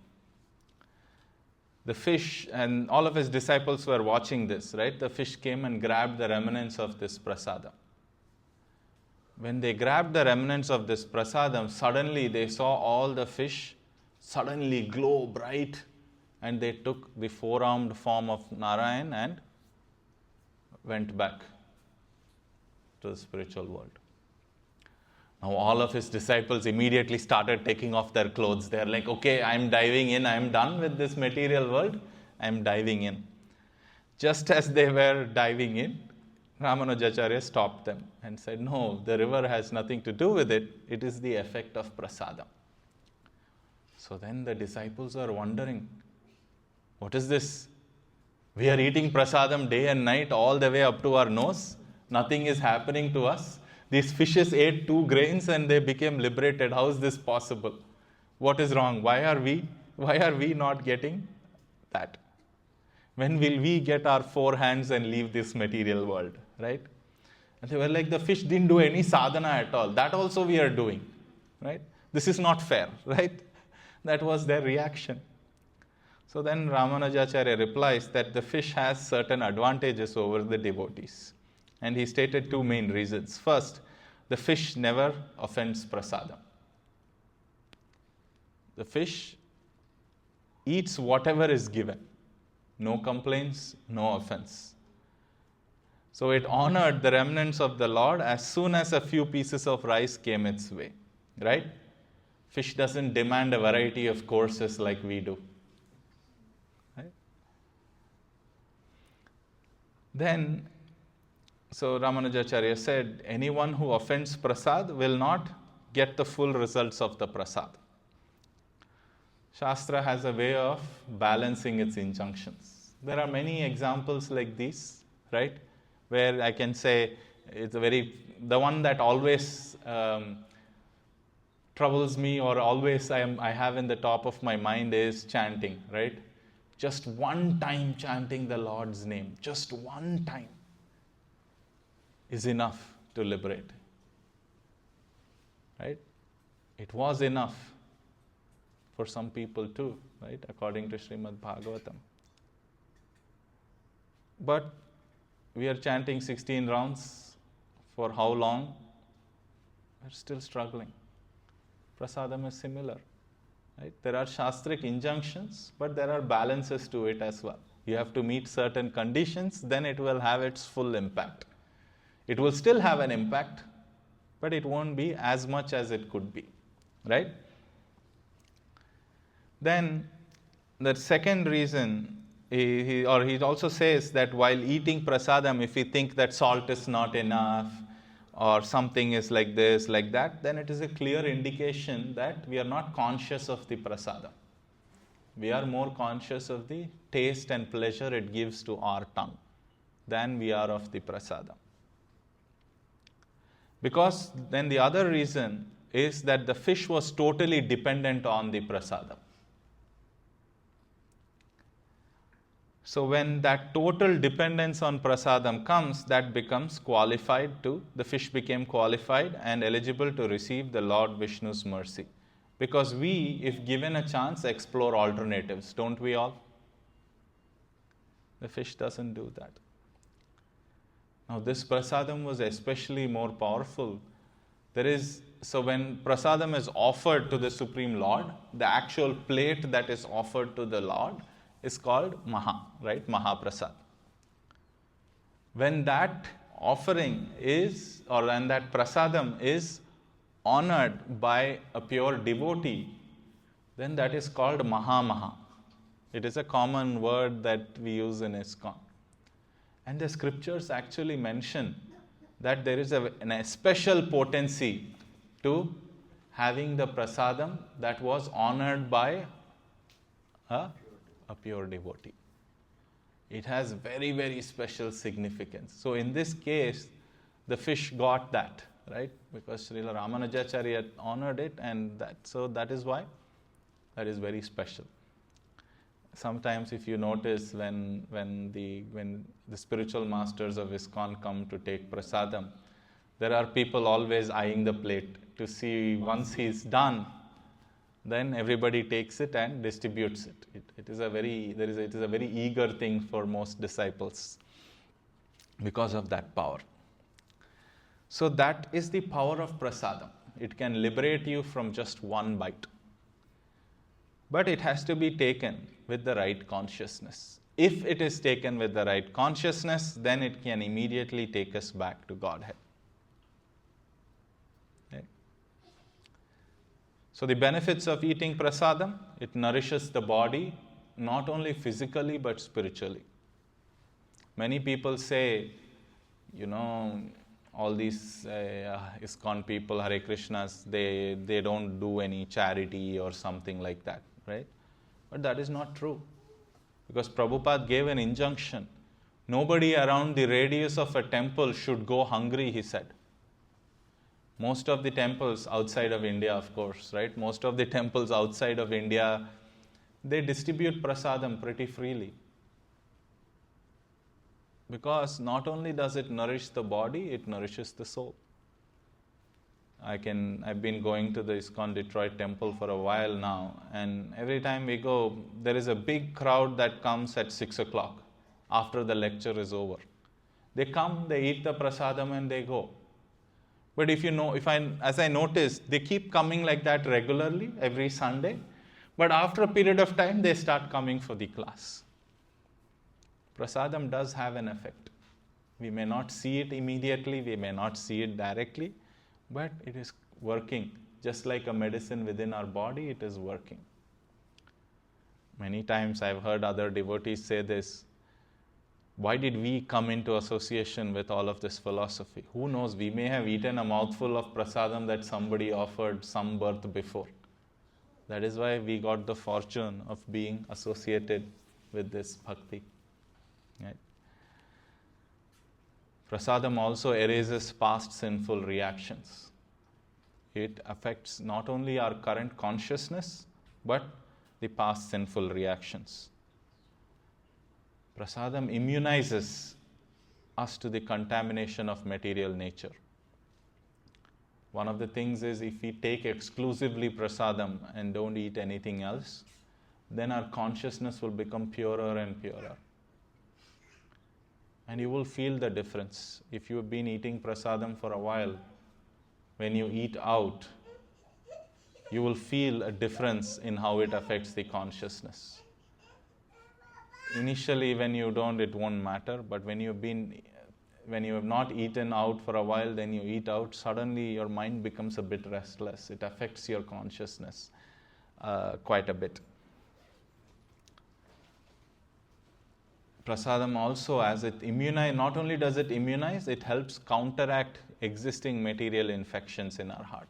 The fish, and all of his disciples were watching this, right? The fish came and grabbed the remnants of this prasadam. When they grabbed the remnants of this prasadam, suddenly they saw all the fish suddenly glow bright, and they took the four-armed form of Narayan and went back to the spiritual world. Now all of his disciples immediately started taking off their clothes. They're like, okay, I'm diving in. I'm done with this material world. I'm diving in. Just as they were diving in, Ramanujacharya stopped them and said, no, the river has nothing to do with it. It is the effect of prasadam. So then the disciples are wondering, what is this? We are eating prasadam day and night all the way up to our nose. Nothing is happening to us. These fishes ate 2 grains and they became liberated. How is this possible? What is wrong? Why are we not getting that? When will we get our 4 hands and leave this material world, right? And they were like, the fish didn't do any sadhana at all. That also we are doing, right? This is not fair, right? That was their reaction. So then Ramanujacharya replies that the fish has certain advantages over the devotees. And he stated 2 main reasons. First, the fish never offends prasadam. The fish eats whatever is given. No complaints, no offense. So it honored the remnants of the Lord as soon as a few pieces of rice came its way. Right? Fish doesn't demand a variety of courses like we do. Right? Then, so Ramanujacharya said, anyone who offends prasad will not get the full results of the prasad. Shastra has a way of balancing its injunctions. There are many examples like these, right? Where I can say the one that always troubles me or always I have in the top of my mind is chanting, right? Just one time chanting the Lord's name, just one time is enough to liberate, right? It was enough for some people too, right? According to Srimad Bhagavatam. But we are chanting 16 rounds for how long? We're still struggling. Prasadam is similar, right? There are shastric injunctions, but there are balances to it as well. You have to meet certain conditions, then it will have its full impact. It will still have an impact, but it won't be as much as it could be, right? Then the second reason, he also says that while eating prasadam, if we think that salt is not enough or something is like this, like that, then it is a clear indication that we are not conscious of the prasadam. We are more conscious of the taste and pleasure it gives to our tongue than we are of the prasadam. Because then the other reason is that the fish was totally dependent on the prasadam. So when that total dependence on prasadam comes, that becomes qualified to, the fish became qualified and eligible to receive the Lord Vishnu's mercy. Because we, if given a chance, explore alternatives, don't we all? The fish doesn't do that. Now this prasadam was especially more powerful So when prasadam is offered to the Supreme Lord, the actual plate that is offered to the Lord is called Maha, right? Mahaprasad. When that offering is, or when that prasadam is honored by a pure devotee, then that is called Maha. It is a common word that we use in ISKCON. And the scriptures actually mention that there is a special potency to having the prasadam that was honored by a pure devotee. It has very, very special significance. So in this case, the fish got that, right? Because Srila Ramanujacharya honored it, and that is why that is very special. Sometimes if you notice when the spiritual masters of ISKCON come to take prasadam, there are people always eyeing the plate to see once he's done, then everybody takes it and distributes it. It is a very eager thing for most disciples because of that power. So that is the power of prasadam. It can liberate you from just one bite. But it has to be taken with the right consciousness. If it is taken with the right consciousness, then it can immediately take us back to Godhead. Okay? So the benefits of eating prasadam, it nourishes the body, not only physically but spiritually. Many people say, all these ISKCON people, Hare Krishnas, they don't do any charity or something like that, right? But that is not true. Because Prabhupada gave an injunction. Nobody around the radius of a temple should go hungry, he said. Most of the temples outside of India, of course, right? Most of the temples outside of India, they distribute prasadam pretty freely. Because not only does it nourish the body, it nourishes the soul. I've been going to the ISKCON Detroit temple for a while now, and every time we go, there is a big crowd that comes at 6 o'clock after the lecture is over. They come, they eat the prasadam and they go. But as I noticed, they keep coming like that regularly every Sunday, but after a period of time, they start coming for the class. Prasadam does have an effect. We may not see it immediately, we may not see it directly, but it is working. Just like a medicine within our body, it is working. Many times I've heard other devotees say this, why did we come into association with all of this philosophy? Who knows, we may have eaten a mouthful of prasadam that somebody offered some birth before. That is why we got the fortune of being associated with this bhakti. Right? Prasadam also erases past sinful reactions. It affects not only our current consciousness, but the past sinful reactions. Prasadam immunizes us to the contamination of material nature. One of the things is if we take exclusively prasadam and don't eat anything else, then our consciousness will become purer and purer. And you will feel the difference. If you have been eating prasadam for a while, when you eat out, you will feel a difference in how it affects the consciousness. Initially, when you don't, it won't matter. But when you have not eaten out for a while, then you eat out, suddenly your mind becomes a bit restless. It affects your consciousness quite a bit. Prasadam also, as it not only does it immunize, it helps counteract existing material infections in our heart.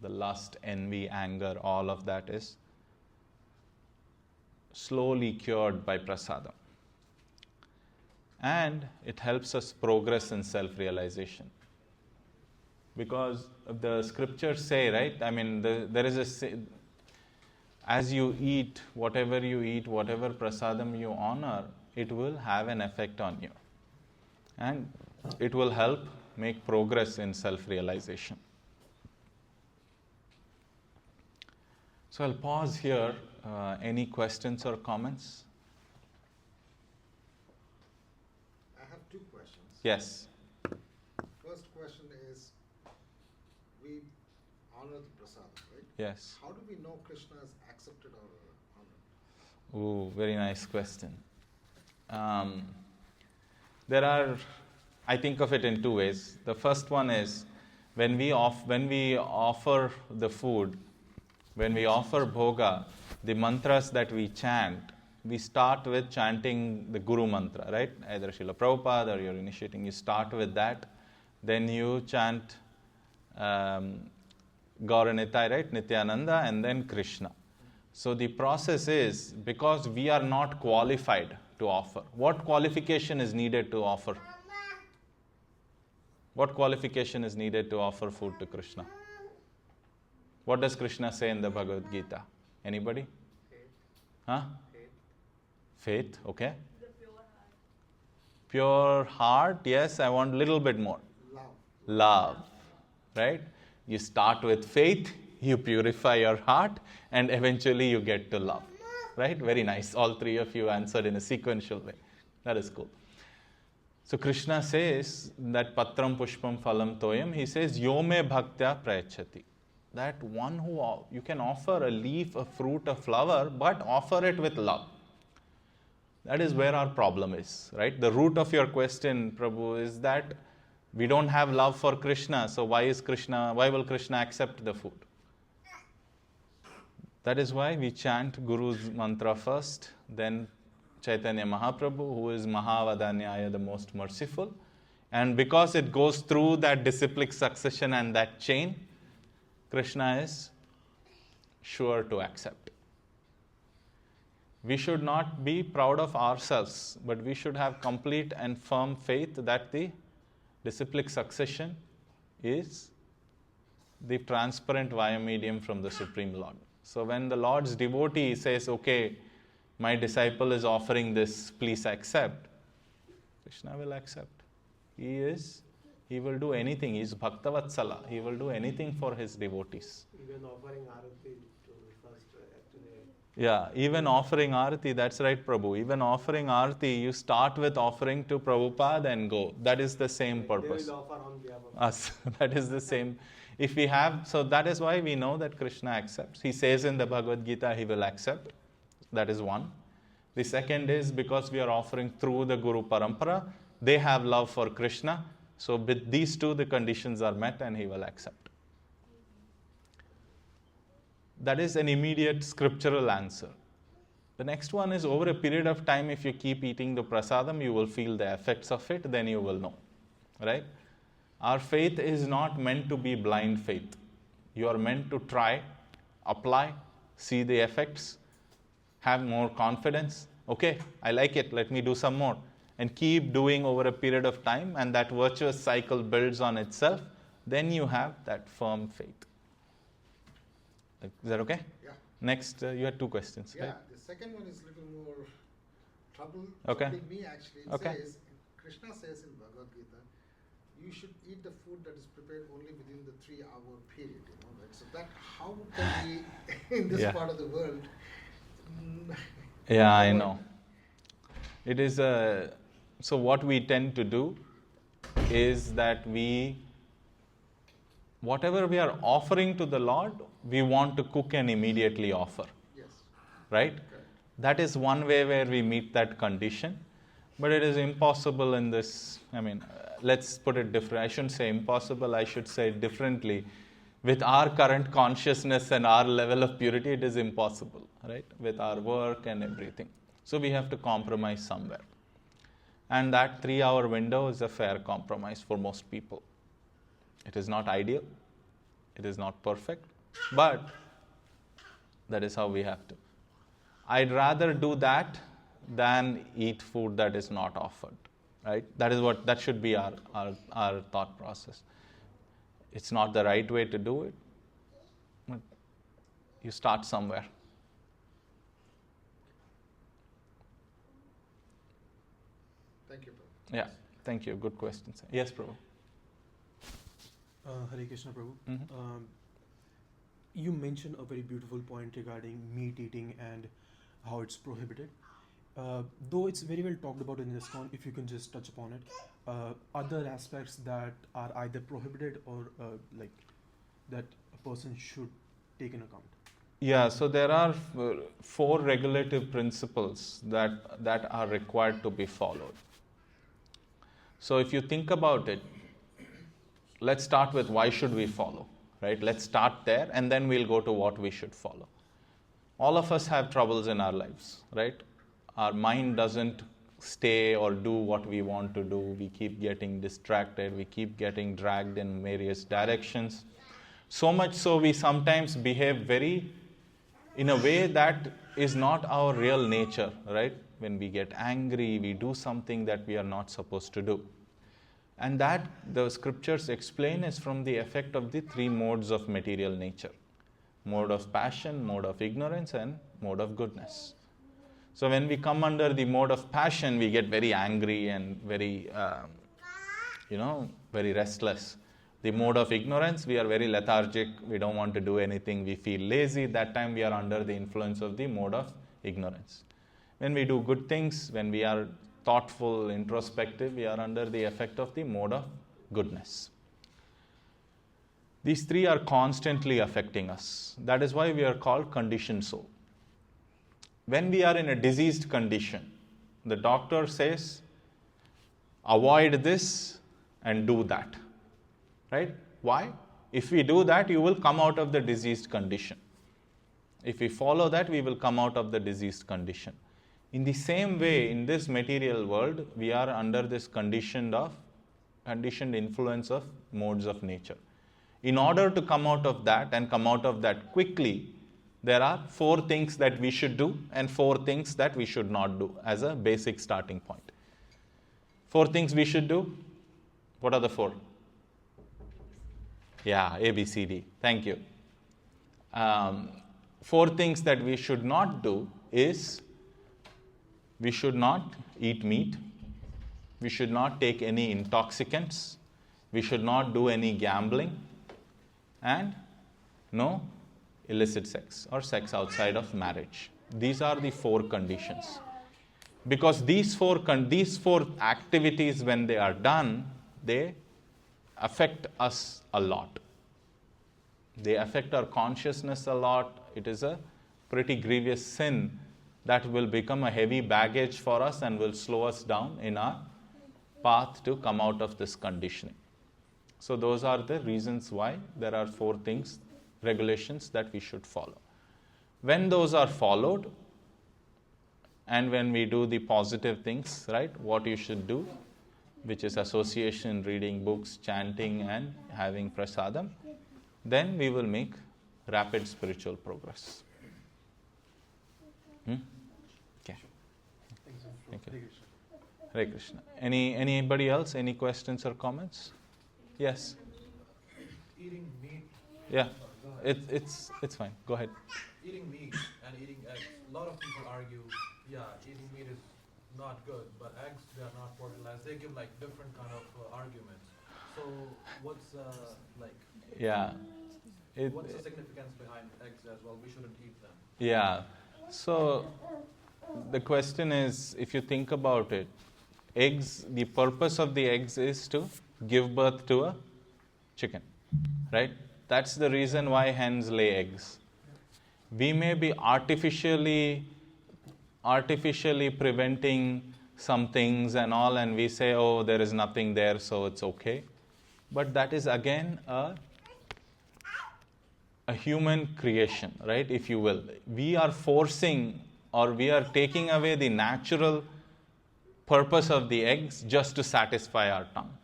The lust, envy, anger, all of that is slowly cured by prasadam. And it helps us progress in self-realization. Because the scriptures say, right, there is as you eat, whatever prasadam you honor, it will have an effect on you. And it will help make progress in self-realization. So I'll pause here. Any questions or comments? I have two questions. Yes. First question is, we we honor the prasadam, right? Yes. How do we know Krishna has accepted our honor? Ooh, very nice question. There are, I think of it in two ways. The first one is when we offer the food, when we offer bhoga, the mantras that we chant, we start with chanting the Guru mantra, right? Either Srila Prabhupada or you're initiating, you start with that. Then you chant Gauranitai, right? Nityananda, and then Krishna. So the process is, because we are not qualified to offer. What qualification is needed to offer? What qualification is needed to offer food to Krishna? What does Krishna say in the Bhagavad Gita? Anybody? Faith. Huh? Faith. Faith, okay. The pure heart, yes, I want a little bit more. Love, right? You start with faith, you purify your heart, and eventually you get to love, right? Very nice. All three of you answered in a sequential way. That is cool. So Krishna says that patram pushpam phalam toyam, he says yome bhaktya prayachati. That one who, you can offer a leaf, a fruit, a flower, but offer it with love. That is where our problem is, right? The root of your question, Prabhu, is that we don't have love for Krishna, so why will Krishna accept the food? That is why we chant Guru's mantra first, then Chaitanya Mahaprabhu, who is Mahavadanyaya, the most merciful. And because it goes through that disciplic succession and that chain, Krishna is sure to accept. We should not be proud of ourselves, but we should have complete and firm faith that the disciplic succession is the transparent via medium from the Supreme Lord. So when the Lord's devotee says, okay, my disciple is offering this, please accept, Krishna will accept. He will do anything. He is Bhaktavatsala. He will do anything for his devotees. Even offering Aarti to first actually. Yeah, even offering Aarti, that's right, Prabhu. Even offering Aarti, you start with offering to Prabhupada and go. That is the same purpose. They will offer on behalf of Us. That is the same. If we have, so that is why we know that Krishna accepts. He says in the Bhagavad Gita, he will accept. That is one. The second is because we are offering through the Guru Parampara, they have love for Krishna. So with these two, the conditions are met and he will accept. That is an immediate scriptural answer. The next one is, over a period of time, if you keep eating the prasadam, you will feel the effects of it, then you will know. Right? Our faith is not meant to be blind faith. You are meant to try, apply, see the effects, have more confidence. Okay, I like it, let me do some more. And keep doing over a period of time, and that virtuous cycle builds on itself. Then you have that firm faith. Is that okay? Yeah. Next, you had two questions, Yeah, right? the second one is a little more troubling me actually. It says, Krishna says in Bhagavad Gita, you should eat the food that is prepared only within the 3-hour period, right? So that, how can we, in this part of the world? Yeah, I know. It is so what we tend to do is that whatever we are offering to the Lord, we want to cook and immediately offer. Yes. Right? Okay. That is one way where we meet that condition. But it is impossible in this, let's put it different. I shouldn't say impossible, I should say it differently. With our current consciousness and our level of purity, it is impossible, right? With our work and everything. So we have to compromise somewhere. And that 3-hour window is a fair compromise for most people. It is not ideal. It is not perfect. But that is how we have to. I'd rather do that than eat food that is not offered. Right? That should be our thought process. It's not the right way to do it. But you start somewhere. Thank you, Prabhu. Yeah, thank you. Good questions. Yes, Prabhu. Hare Krishna, Prabhu. Mm-hmm. You mentioned a very beautiful point regarding meat eating and how it's prohibited. Though it's very well talked about in ISKCON, if you can just touch upon it. Other aspects that are either prohibited or that a person should take in account? Yeah, so there are 4 regulative principles that are required to be followed. So if you think about it, let's start with why should we follow, right? Let's start there and then we'll go to what we should follow. All of us have troubles in our lives, right? Our mind doesn't stay or do what we want to do. We keep getting distracted. We keep getting dragged in various directions. So much so we sometimes behave in a way that is not our real nature, right? When we get angry, we do something that we are not supposed to do. And that the scriptures explain is from the effect of the 3 modes of material nature. Mode of passion, mode of ignorance, and mode of goodness. So when we come under the mode of passion, we get very angry and very restless. The mode of ignorance, we are very lethargic, we don't want to do anything, we feel lazy. That time we are under the influence of the mode of ignorance. When we do good things, when we are thoughtful, introspective, we are under the effect of the mode of goodness. These 3 are constantly affecting us. That is why we are called conditioned soul. When we are in a diseased condition, the doctor says, avoid this and do that. Right? Why? If we do that, you will come out of the diseased condition. If we follow that, we will come out of the diseased condition. In the same way, in this material world, we are under this conditioned influence of modes of nature. In order to come out of that and come out of that quickly, there are 4 things that we should do and 4 things that we should not do as a basic starting point. 4 things we should do. What are the 4? Yeah, A, B, C, D. Thank you. 4 things that we should not do is, we should not eat meat, we should not take any intoxicants, we should not do any gambling, and no illicit sex or sex outside of marriage. These are the 4 conditions. Because these 4 activities, when they are done, they affect us a lot. They affect our consciousness a lot. It is a pretty grievous sin that will become a heavy baggage for us and will slow us down in our path to come out of this conditioning. So those are the reasons why there are 4 things, regulations that we should follow. When those are followed, and when we do the positive things, right, what you should do, which is association, reading books, chanting, and having prasadam, then we will make rapid spiritual progress. Okay. Thank you. Hare Krishna. Anybody else? Any questions or comments? Yes. Eating meat. Yeah. It's fine. Go ahead. Eating meat and eating eggs. A lot of people argue, eating meat is not good, but eggs, they are not fertilized. They give like different kind of arguments. So what's what's the significance behind eggs as well? We shouldn't eat them. Yeah. So the question is, if you think about it, eggs, the purpose of the eggs is to give birth to a chicken, right? That's the reason why hens lay eggs. We may be artificially preventing some things and all, and we say, oh, there is nothing there, so it's okay. But that is again a human creation, right, if you will. We are forcing, or we are taking away the natural purpose of the eggs just to satisfy our tongue.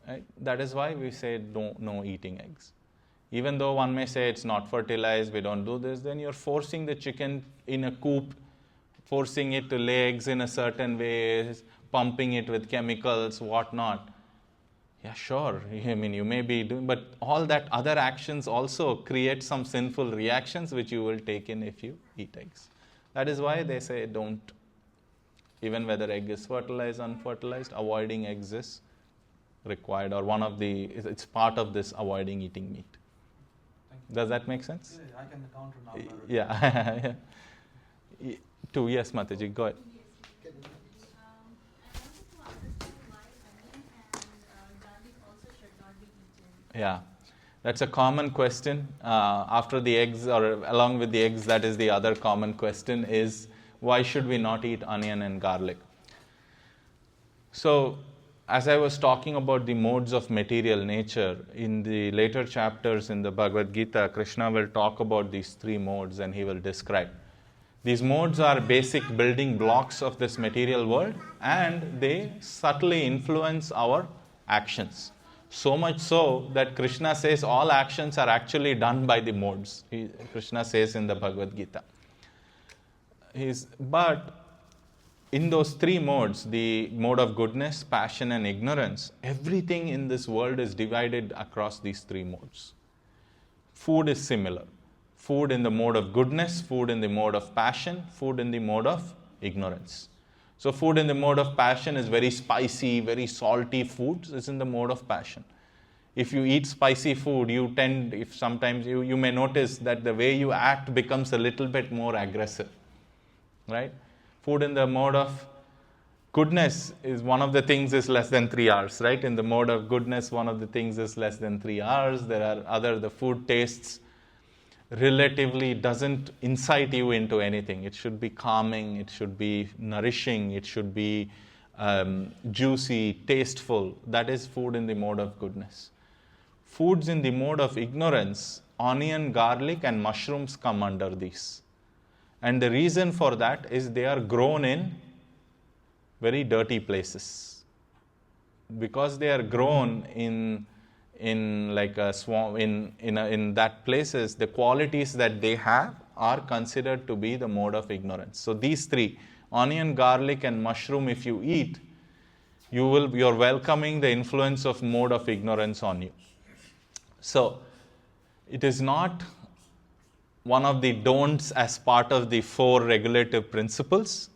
Right? That is why we say no eating eggs. Even though one may say it's not fertilized, we don't do this, then you're forcing the chicken in a coop, forcing it to lay eggs in a certain way, pumping it with chemicals, whatnot. Yeah, sure. I mean, you may be doing, but all that other actions also create some sinful reactions which you will take in if you eat eggs. That is why they say don't, even whether egg is fertilized, unfertilized, avoiding eggs is required, or it's part of this avoiding eating meat. Does that make sense? Yeah, I can counter now. Yeah. Yeah. 2, yes, Mataji, go ahead. Yeah. That's a common question. After the eggs, or along with the eggs, that is the other common question is, why should we not eat onion and garlic? So, as I was talking about the modes of material nature, in the later chapters in the Bhagavad Gita, Krishna will talk about these three modes and he will describe. These modes are basic building blocks of this material world, and they subtly influence our actions. So much so that Krishna says all actions are actually done by the modes. Krishna says in the Bhagavad Gita. But in those three modes, the mode of goodness, passion and ignorance, everything in this world is divided across these three modes. Food is similar. Food in the mode of goodness, food in the mode of passion, food in the mode of ignorance. So food in the mode of passion is very spicy, very salty food. It's in the mode of passion. If you eat spicy food, you may notice that the way you act becomes a little bit more aggressive. Right? Food in the mode of goodness is one of the things is less than 3 hours, right? In the mode of goodness, one of the things is less than 3 hours. There are the food tastes relatively doesn't incite you into anything. It should be calming, it should be nourishing, it should be juicy, tasteful. That is food in the mode of goodness. Foods in the mode of ignorance, onion, garlic and mushrooms come under these. And the reason for that is they are grown in very dirty places. Because they are grown in like a swamp, in that places, the qualities that they have are considered to be the mode of ignorance. So these three, onion, garlic and mushroom, if you eat, you're welcoming the influence of mode of ignorance on you. So it is not one of the don'ts as part of the 4 regulative principles,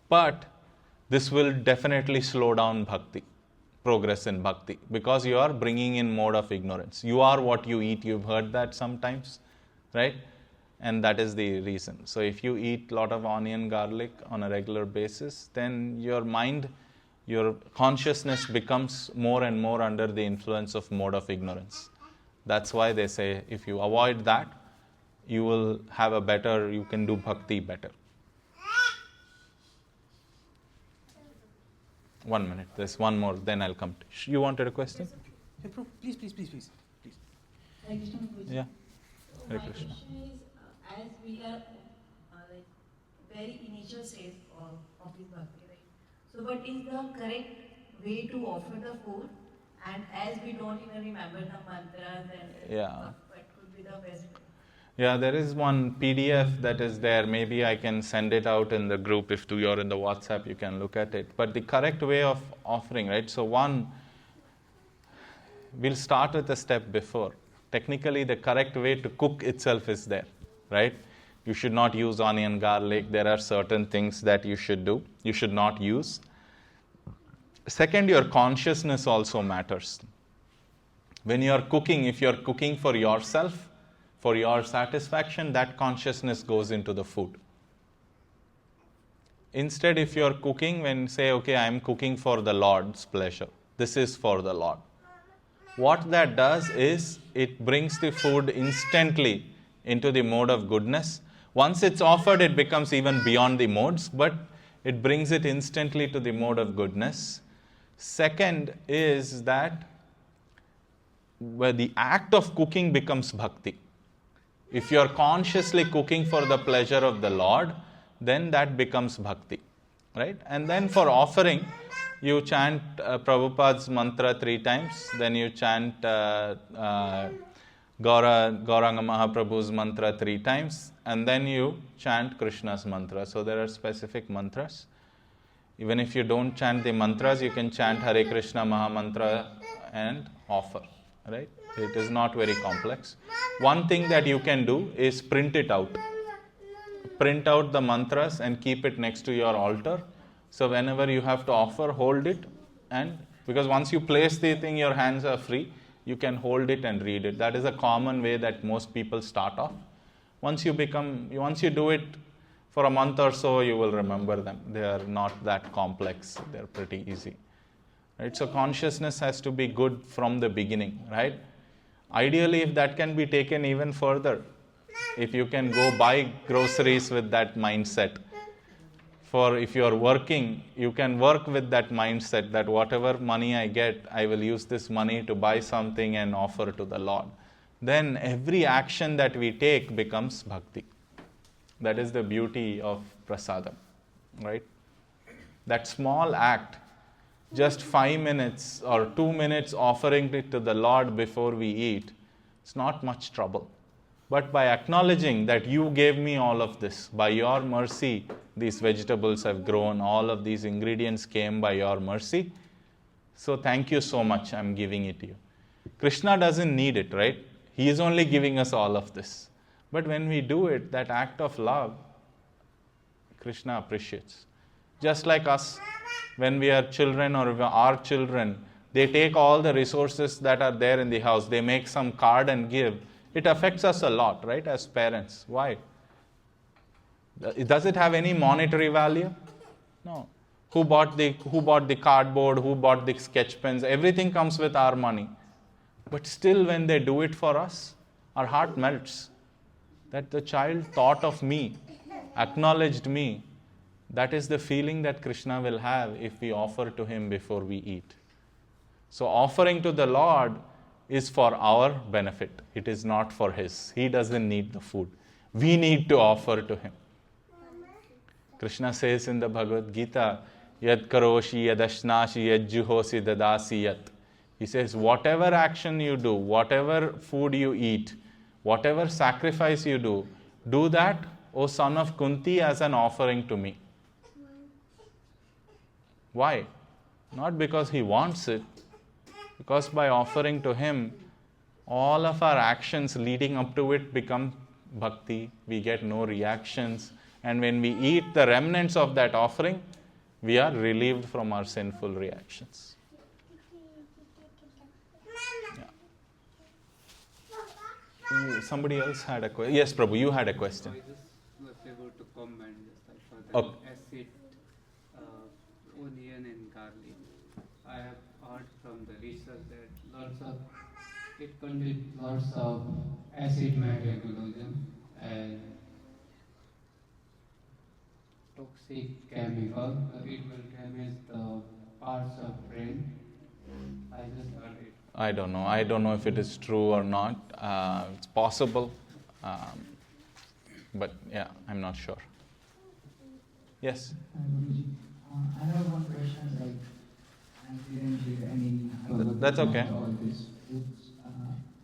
but this will definitely slow down bhakti, progress in bhakti, because you are bringing in mode of ignorance. You are what you eat. You've heard that sometimes, right? And that is the reason. So if you eat a lot of onion, garlic on a regular basis, then your mind, your consciousness becomes more and more under the influence of mode of ignorance. That's why they say if you avoid that, you will have you can do bhakti better. 1 minute, there's one more, then I'll come to you. You wanted a question? Hey, bro, please. Hare Krishna. Yeah. Hare My Krishna. question is, as we are like very initial stage of this bhakti, right? So what is the correct way to offer the food? And as we don't even remember the mantras and what could be the best way? Yeah, there is one PDF that is there. Maybe I can send it out in the group. If you're in the WhatsApp, you can look at it. But the correct way of offering, right? So one, we'll start with a step before. Technically, the correct way to cook itself is there, right? You should not use onion, garlic. There are certain things that you should do. You should not use. Second, your consciousness also matters. When you are cooking, if you are cooking for yourself, for your satisfaction, that consciousness goes into the food. Instead, if you are cooking, when say, okay, I am cooking for the Lord's pleasure, this is for the Lord. What that does is, it brings the food instantly into the mode of goodness. Once it's offered, it becomes even beyond the modes, but it brings it instantly to the mode of goodness. Second is that where the act of cooking becomes bhakti. If you are consciously cooking for the pleasure of the Lord, then that becomes bhakti, right? And then for offering, you chant Prabhupada's mantra 3 times, then you chant Gauranga Mahaprabhu's mantra 3 times, and then you chant Krishna's mantra. So there are specific mantras. Even if you don't chant the mantras, you can chant Hare Krishna Maha Mantra and offer, right? It is not very complex. One thing that you can do is print it out. Print out the mantras and keep it next to your altar. So whenever you have to offer, hold it. And because once you place the thing, your hands are free. You can hold it and read it. That is a common way that most people start off. Once you do it for a month or so, you will remember them. They are not that complex. They are pretty easy. Right? So consciousness has to be good from the beginning, right? Ideally, if that can be taken even further, if you can go buy groceries with that mindset, for if you are working, you can work with that mindset that whatever money I get, I will use this money to buy something and offer to the Lord. Then every action that we take becomes bhakti. That is the beauty of prasadam, right? That small act, just 5 minutes or 2 minutes offering it to the Lord before we eat, it's not much trouble. But by acknowledging that you gave me all of this, by your mercy, these vegetables have grown, all of these ingredients came by your mercy. So thank you so much, I'm giving it to you. Krishna doesn't need it, right? He is only giving us all of this. But when we do it, that act of love, Krishna appreciates. Just like us, when we are children or our children, they take all the resources that are there in the house, they make some card and give. It affects us a lot, right, as parents. Why? Does it have any monetary value? No. Who bought the cardboard? Who bought the sketch pens? Everything comes with our money. But still, when they do it for us, our heart melts. That the child thought of me, acknowledged me. That is the feeling that Krishna will have if we offer to him before we eat. So offering to the Lord is for our benefit. It is not for his. He doesn't need the food. We need to offer to him. Krishna says in the Bhagavad Gita, Yad karoshi yad ashnashi yad juhosi dadasi yat. He says, whatever action you do, whatever food you eat, whatever sacrifice you do that, O son of Kunti, as an offering to me. Why? Not because he wants it, because by offering to him, all of our actions leading up to it become bhakti. We get no reactions. And when we eat the remnants of that offering, we are relieved from our sinful reactions. Yeah. Somebody else had a question. Yes, Prabhu, you had a question. I just was able to comment just for the acid, onion and garlic. I have heard from the research that it contains lots of acid metabolism and toxic chemical. It will damage the parts of brain. I just heard it. I don't know. I don't know if it is true or not. It's possible. But yeah, I'm not sure. Yes? I have one question, like, I didn't read any That's okay. all this.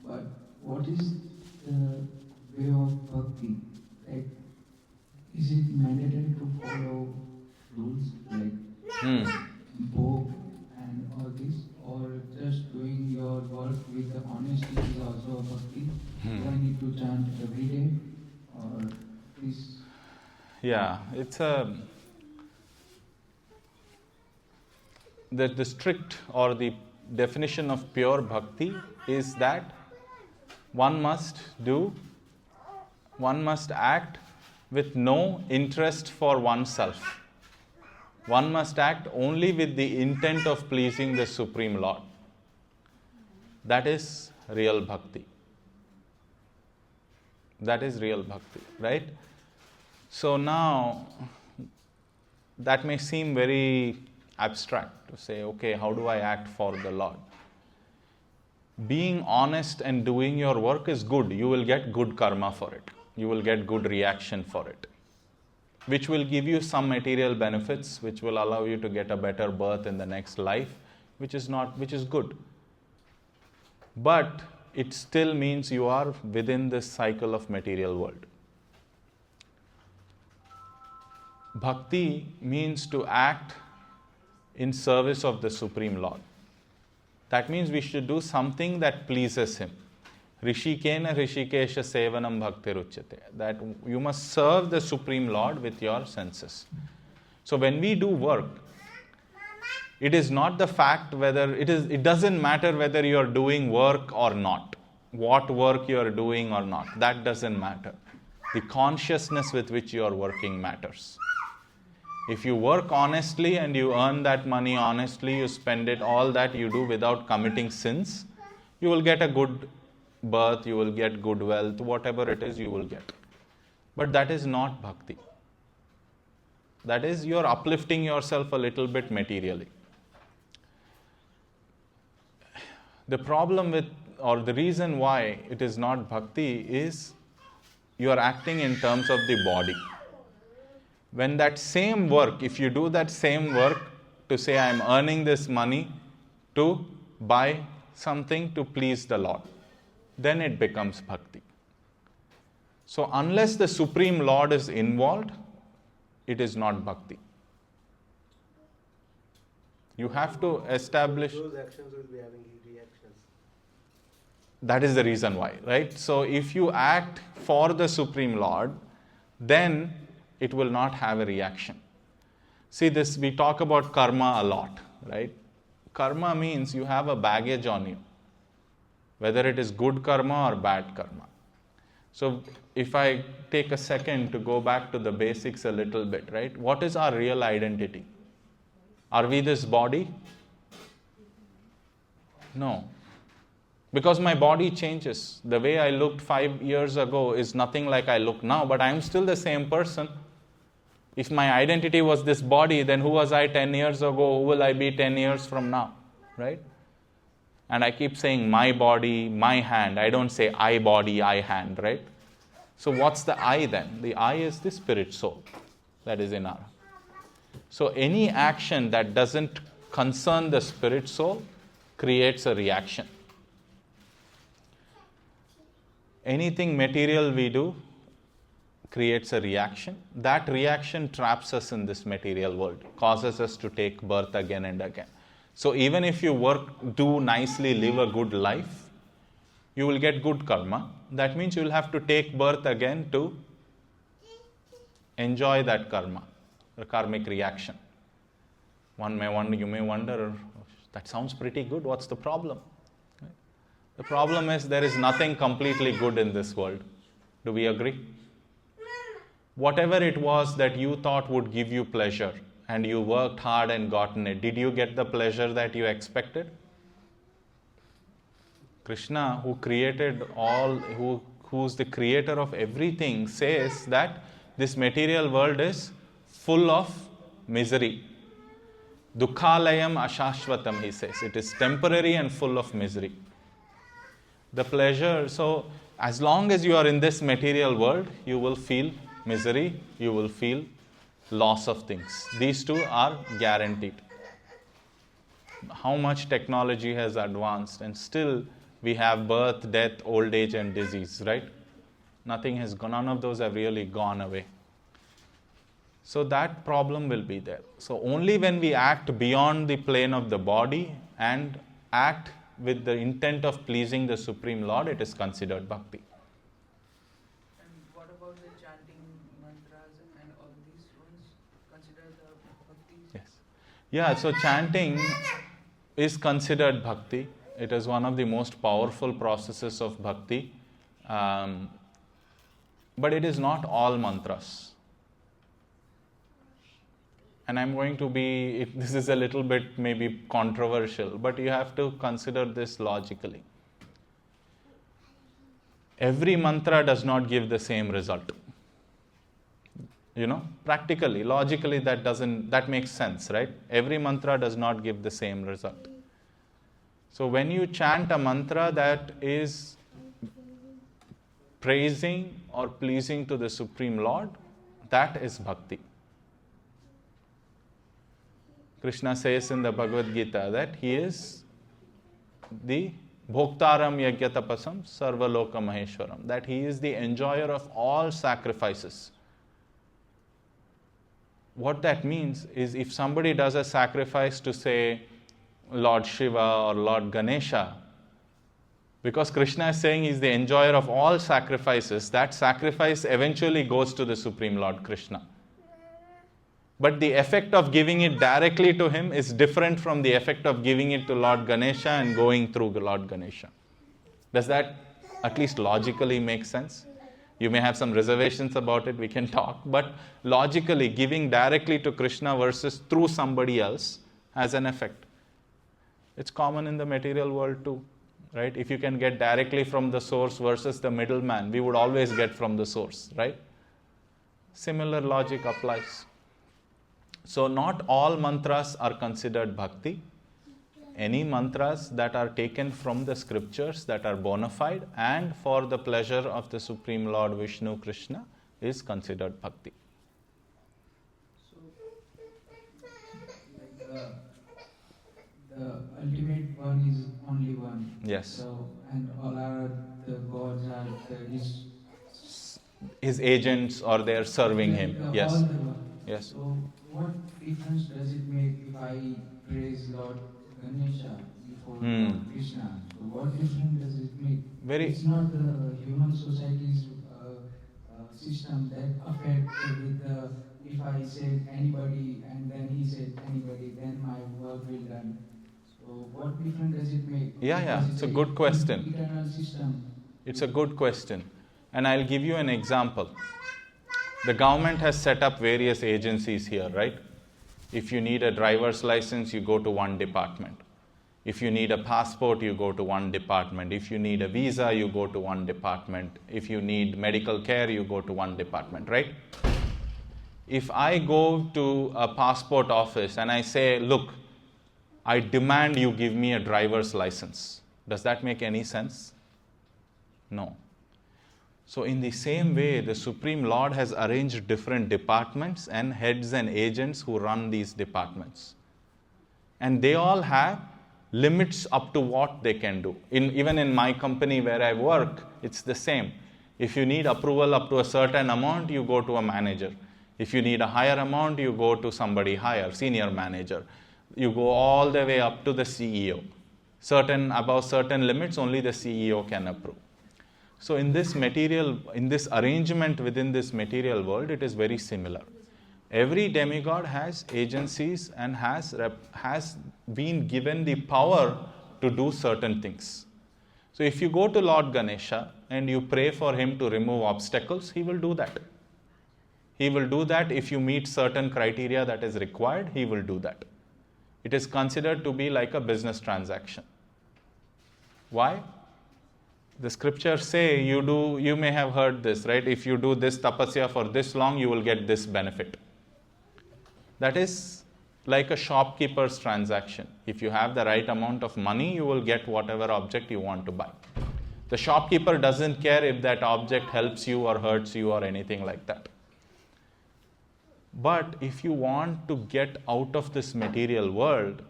But what is the way of bhakti? Like, is it mandatory to follow rules like book and all this, or just doing your work with the honesty is also a bhakti? Do I need to chant every day, or this? Yeah, it's the strict or the definition of pure bhakti is that one must act with no interest for oneself. One must act only with the intent of pleasing the Supreme Lord. That is real bhakti. That is real bhakti, right? So now, that may seem very abstract to say, okay, how do I act for the Lord? Being honest and doing your work is good. You will get good karma for it. You will get good reaction for it, which will give you some material benefits, which will allow you to get a better birth in the next life, which is good. But it still means you are within this cycle of material world. Bhakti means to act in service of the Supreme Lord. That means we should do something that pleases him. Rishikena Rishikesha Sevanam Bhakti Ruchyate. That you must serve the Supreme Lord with your senses. So when we do work, it is not the fact it doesn't matter whether you are doing work or not, what work you are doing or not. That doesn't matter. The consciousness with which you are working matters. If you work honestly and you earn that money honestly, you spend it, all that you do without committing sins, you will get a good birth, you will get good wealth, whatever it is you will get. But that is not bhakti. That is, you are uplifting yourself a little bit materially. The problem with, or the reason why it is not bhakti is you are acting in terms of the body. When that same work, if you do that same work to say, I am earning this money to buy something to please the Lord, then it becomes bhakti. So unless the Supreme Lord is involved, it is not bhakti. You have to establish. Those actions will be having reactions. That is the reason why, right? So if you act for the Supreme Lord, then it will not have a reaction. See this, we talk about karma a lot, right? Karma means you have a baggage on you, whether it is good karma or bad karma. So if I take a second to go back to the basics a little bit, right? What is our real identity? Are we this body? No. Because my body changes. The way I looked 5 years ago is nothing like I look now, but I am still the same person. If my identity was this body, then who was I 10 years ago? Who will I be 10 years from now? Right? And I keep saying my body, my hand. I don't say I body, I hand, right? So what's the I then? The I is the spirit soul that is in our. So any action that doesn't concern the spirit soul creates a reaction. Anything material we do creates a reaction. That reaction traps us in this material world, causes us to take birth again and again. So even if you work, do nicely, live a good life, you will get good karma. That means you will have to take birth again to enjoy that karma, the karmic reaction. You may wonder, that sounds pretty good, what's the problem? The problem is there is nothing completely good in this world. Do we agree? Whatever it was that you thought would give you pleasure and you worked hard and gotten it, did you get the pleasure that you expected? Krishna, who created all, who's the creator of everything, says that this material world is full of misery. Dukhalayam ashashvatam, he says. It is temporary and full of misery. The pleasure, so as long as you are in this material world, you will feel misery, you will feel loss of things. These two are guaranteed. How much technology has advanced and still we have birth, death, old age and disease, right? Nothing has gone, none of those have really gone away. So that problem will be there. So only when we act beyond the plane of the body and act with the intent of pleasing the Supreme Lord, it is considered bhakti. And what about the chanting mantras and all these ones considered bhakti? Yes. Yeah, so chanting is considered bhakti. It is one of the most powerful processes of bhakti. But it is not all mantras. And I'm going to be, this is a little bit maybe controversial, but you have to consider this logically. Every mantra does not give the same result. Practically, logically that makes sense, right? Every mantra does not give the same result. So when you chant a mantra that is praising or pleasing to the Supreme Lord, that is bhakti. Krishna says in the Bhagavad Gita that he is the Bhoktaram Yagyatapasam Sarvaloka Maheshwaram, that he is the enjoyer of all sacrifices. What that means is if somebody does a sacrifice to say Lord Shiva or Lord Ganesha, because Krishna is saying he is the enjoyer of all sacrifices, that sacrifice eventually goes to the Supreme Lord Krishna. But the effect of giving it directly to him is different from the effect of giving it to Lord Ganesha and going through Lord Ganesha. Does that at least logically make sense? You may have some reservations about it, we can talk, but logically giving directly to Krishna versus through somebody else has an effect. It's common in the material world too. right? If you can get directly from the source versus the middleman, we would always get from the source, right? Similar logic applies. So not all mantras are considered bhakti. Any mantras that are taken from the scriptures that are bona fide and for the pleasure of the Supreme Lord Vishnu Krishna is considered bhakti. So, like the ultimate one is only one. Yes. So, and all are the gods are his agents, or they are serving him. Yes. All the one. Yes. So, what difference does it make if I praise Lord Ganesha before Lord Krishna? So what difference does it make? It's not the human society's system that affects with the, if I say anybody and then he said anybody, then my work will done. So what difference does it make? Yeah, it's a good question. Eternal system. It's a good question. And I'll give you an example. The government has set up various agencies here, right? If you need a driver's license, you go to one department. If you need a passport, you go to one department. If you need a visa, you go to one department. If you need medical care, you go to one department, right? If I go to a passport office and I say, look, I demand you give me a driver's license, does that make any sense? No. So in the same way, the Supreme Lord has arranged different departments and heads and agents who run these departments. And they all have limits up to what they can do. Even in my company where I work, it's the same. If you need approval up to a certain amount, you go to a manager. If you need a higher amount, you go to somebody higher, senior manager. You go all the way up to the CEO. Above certain limits, only the CEO can approve. So in this arrangement within this material world, it is very similar. Every demigod has agencies and has been given the power to do certain things. So if you go to Lord Ganesha and you pray for him to remove obstacles, he will do that. He will do that if you meet certain criteria that is required, he will do that. It is considered to be like a business transaction. Why? The scriptures say you may have heard this, right? If you do this tapasya for this long, you will get this benefit. That is like a shopkeeper's transaction. If you have the right amount of money, you will get whatever object you want to buy. The shopkeeper doesn't care if that object helps you or hurts you or anything like that. But if you want to get out of this material world,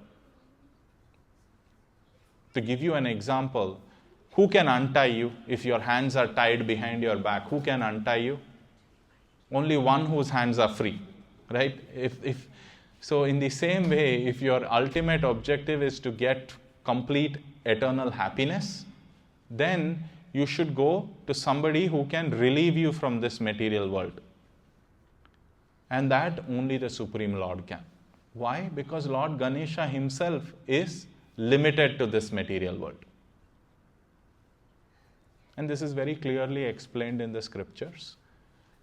to give you an example, who can untie you if your hands are tied behind your back? Who can untie you? Only one whose hands are free, right? So in the same way, if your ultimate objective is to get complete eternal happiness, then you should go to somebody who can relieve you from this material world. And that only the Supreme Lord can. Why? Because Lord Ganesha himself is limited to this material world. And this is very clearly explained in the scriptures,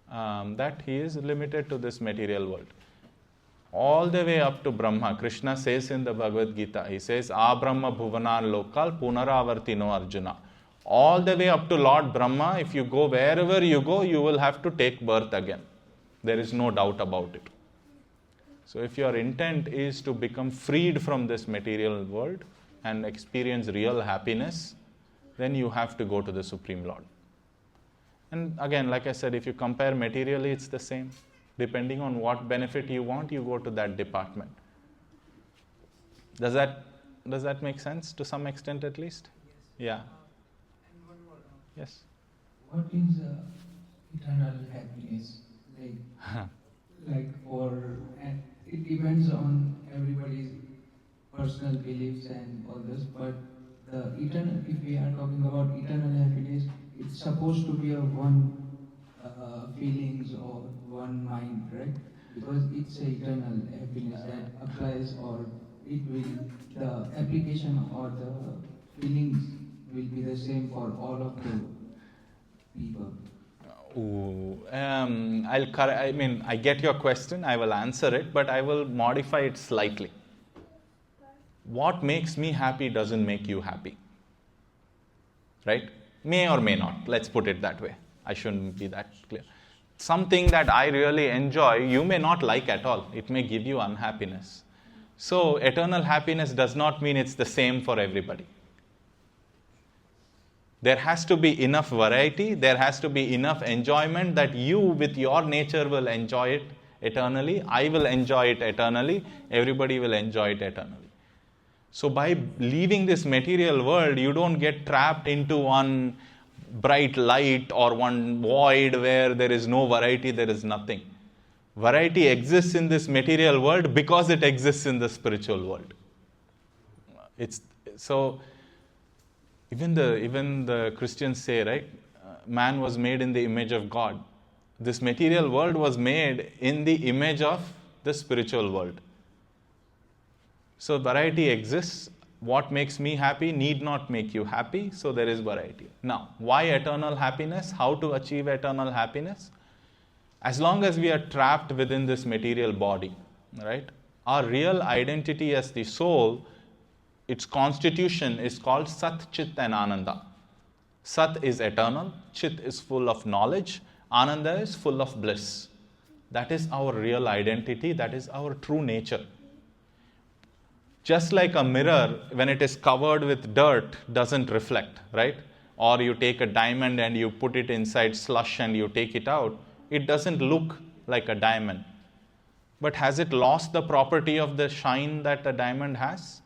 that he is limited to this material world. All the way up to Brahma, Krishna says in the Bhagavad Gita, he says, Abrahma bhuvanan lokal punaravartino Arjuna. All the way up to Lord Brahma, if you go wherever you go, you will have to take birth again. There is no doubt about it. So if your intent is to become freed from this material world and experience real happiness, then you have to go to the Supreme Lord. And again, like I said, if you compare materially, it's the same. Depending on what benefit you want, you go to that department. Does that make sense to some extent at least? Yes. Yeah. And one more. Yes. What is eternal happiness? And it depends on everybody's personal beliefs and all this, but if we are talking about eternal happiness, it's supposed to be a one feelings or one mind, right? Because it's eternal happiness that applies, or the application or the feelings will be the same for all of the people. I get your question, I will answer it, but I will modify it slightly. What makes me happy doesn't make you happy. right? May or may not. Let's put it that way. I shouldn't be that clear. Something that I really enjoy, you may not like at all. It may give you unhappiness. So eternal happiness does not mean it's the same for everybody. There has to be enough variety, there has to be enough enjoyment that you with your nature will enjoy it eternally, I will enjoy it eternally, everybody will enjoy it eternally. So by leaving this material world, you don't get trapped into one bright light or one void where there is no variety, there is nothing. Variety exists in this material world because it exists in the spiritual world. Even the Christians say, right, man was made in the image of God. This material world was made in the image of the spiritual world. So variety exists. What makes me happy need not make you happy, so there is variety. Now, why eternal happiness? How to achieve eternal happiness? As long as we are trapped within this material body, right? Our real identity as the soul, its constitution is called Sat, Chit and Ananda. Sat is eternal, Chit is full of knowledge, Ananda is full of bliss. That is our real identity, that is our true nature. Just like a mirror, when it is covered with dirt, doesn't reflect, right? Or you take a diamond and you put it inside slush and you take it out, it doesn't look like a diamond. But has it lost the property of the shine that a diamond has?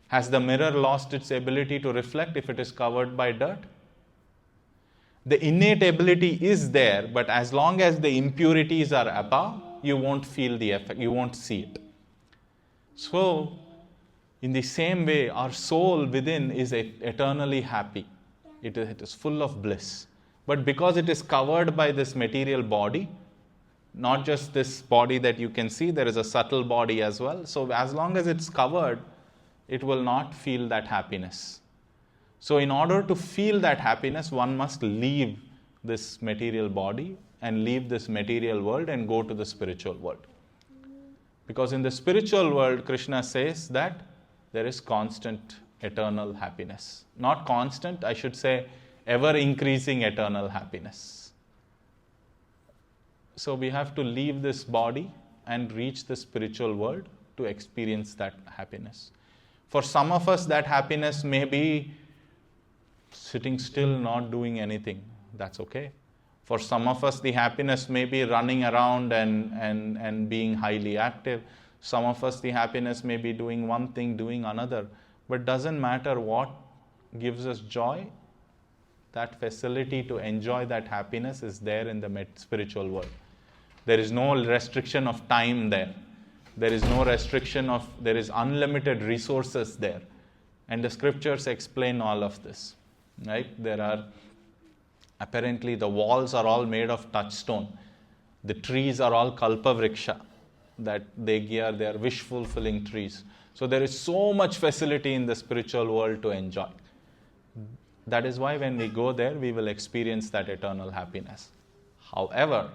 Has the mirror lost its ability to reflect if it is covered by dirt? The innate ability is there, but as long as the impurities are above, you won't feel the effect, you won't see it. So, in the same way, our soul within is eternally happy. It is full of bliss. But because it is covered by this material body, not just this body that you can see, there is a subtle body as well. So, as long as it's covered, it will not feel that happiness. So, in order to feel that happiness, one must leave this material body and leave this material world and go to the spiritual world. Because in the spiritual world, Krishna says that there is constant eternal happiness. Not constant, I should say, ever increasing eternal happiness. So we have to leave this body and reach the spiritual world to experience that happiness. For some of us, that happiness may be sitting still, not doing anything. That's okay. For some of us, the happiness may be running around and being highly active. Some of us, the happiness may be doing one thing, doing another. But doesn't matter what gives us joy, that facility to enjoy that happiness is there in the spiritual world. There is no restriction of time there. There is no restriction of, there is unlimited resources there. And the scriptures explain all of this, right? Apparently, the walls are all made of touchstone. The trees are all kalpavriksha, that they are wish-fulfilling trees. So there is so much facility in the spiritual world to enjoy. That is why when we go there, we will experience that eternal happiness. However,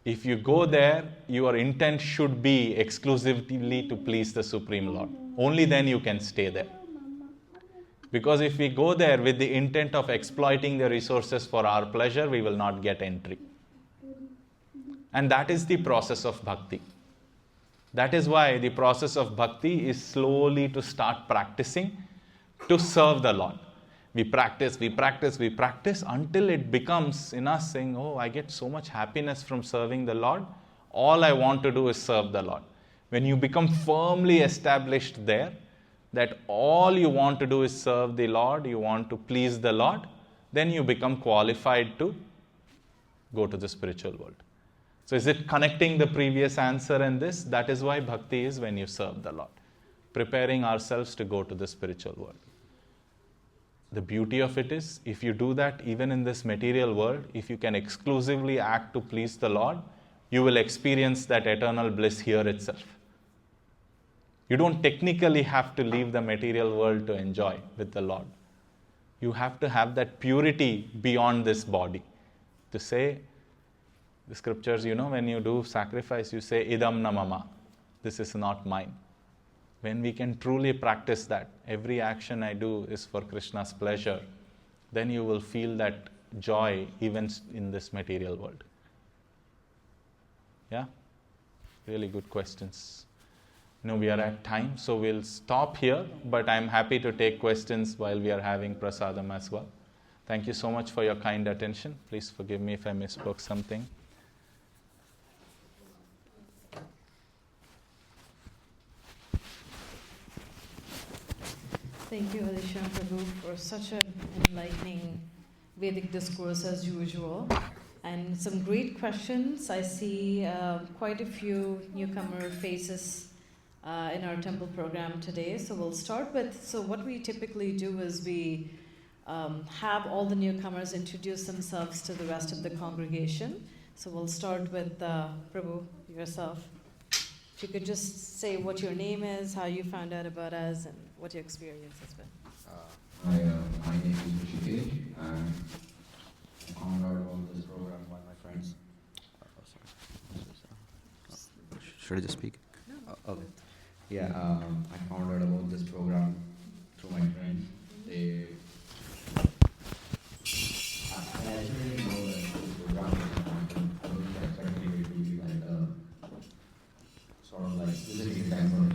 if you go there, your intent should be exclusively to please the Supreme Lord. Only then you can stay there. Because if we go there with the intent of exploiting the resources for our pleasure, we will not get entry. And that is the process of bhakti. That is why the process of bhakti is slowly to start practicing to serve the Lord. We practice until it becomes in us saying, oh, I get so much happiness from serving the Lord. All I want to do is serve the Lord. When you become firmly established there, that all you want to do is serve the Lord, you want to please the Lord, then you become qualified to go to the spiritual world. So is it connecting the previous answer and this? That is why bhakti is when you serve the Lord. Preparing ourselves to go to the spiritual world. The beauty of it is, if you do that even in this material world, if you can exclusively act to please the Lord, you will experience that eternal bliss here itself. You don't technically have to leave the material world to enjoy with the Lord. You have to have that purity beyond this body. To say, the scriptures, when you do sacrifice, you say, idam na mama. This is not mine. when we can truly practice that, every action I do is for Krishna's pleasure, then you will feel that joy even in this material world. Yeah? Really good questions. We are at time, so we'll stop here, but I'm happy to take questions while we are having prasadam as well. Thank you so much for your kind attention. Please forgive me if I misspoke something. Thank you, Adishyam Prabhu, for such an enlightening Vedic discourse as usual. And some great questions. I see quite a few newcomer faces in our temple program today. So we'll start with, so what we typically do is we have all the newcomers introduce themselves to the rest of the congregation. So we'll start with Prabhu, yourself. If you could just say what your name is, how you found out about us, and what your experience has been. My name is Rishikesh, and I found out about this program by my friends. Should I just speak? No. Okay. Yeah, I found out about this program through my friends. I actually didn't know that this program was important. I wasn't expecting it to be like sort of like visiting a temple.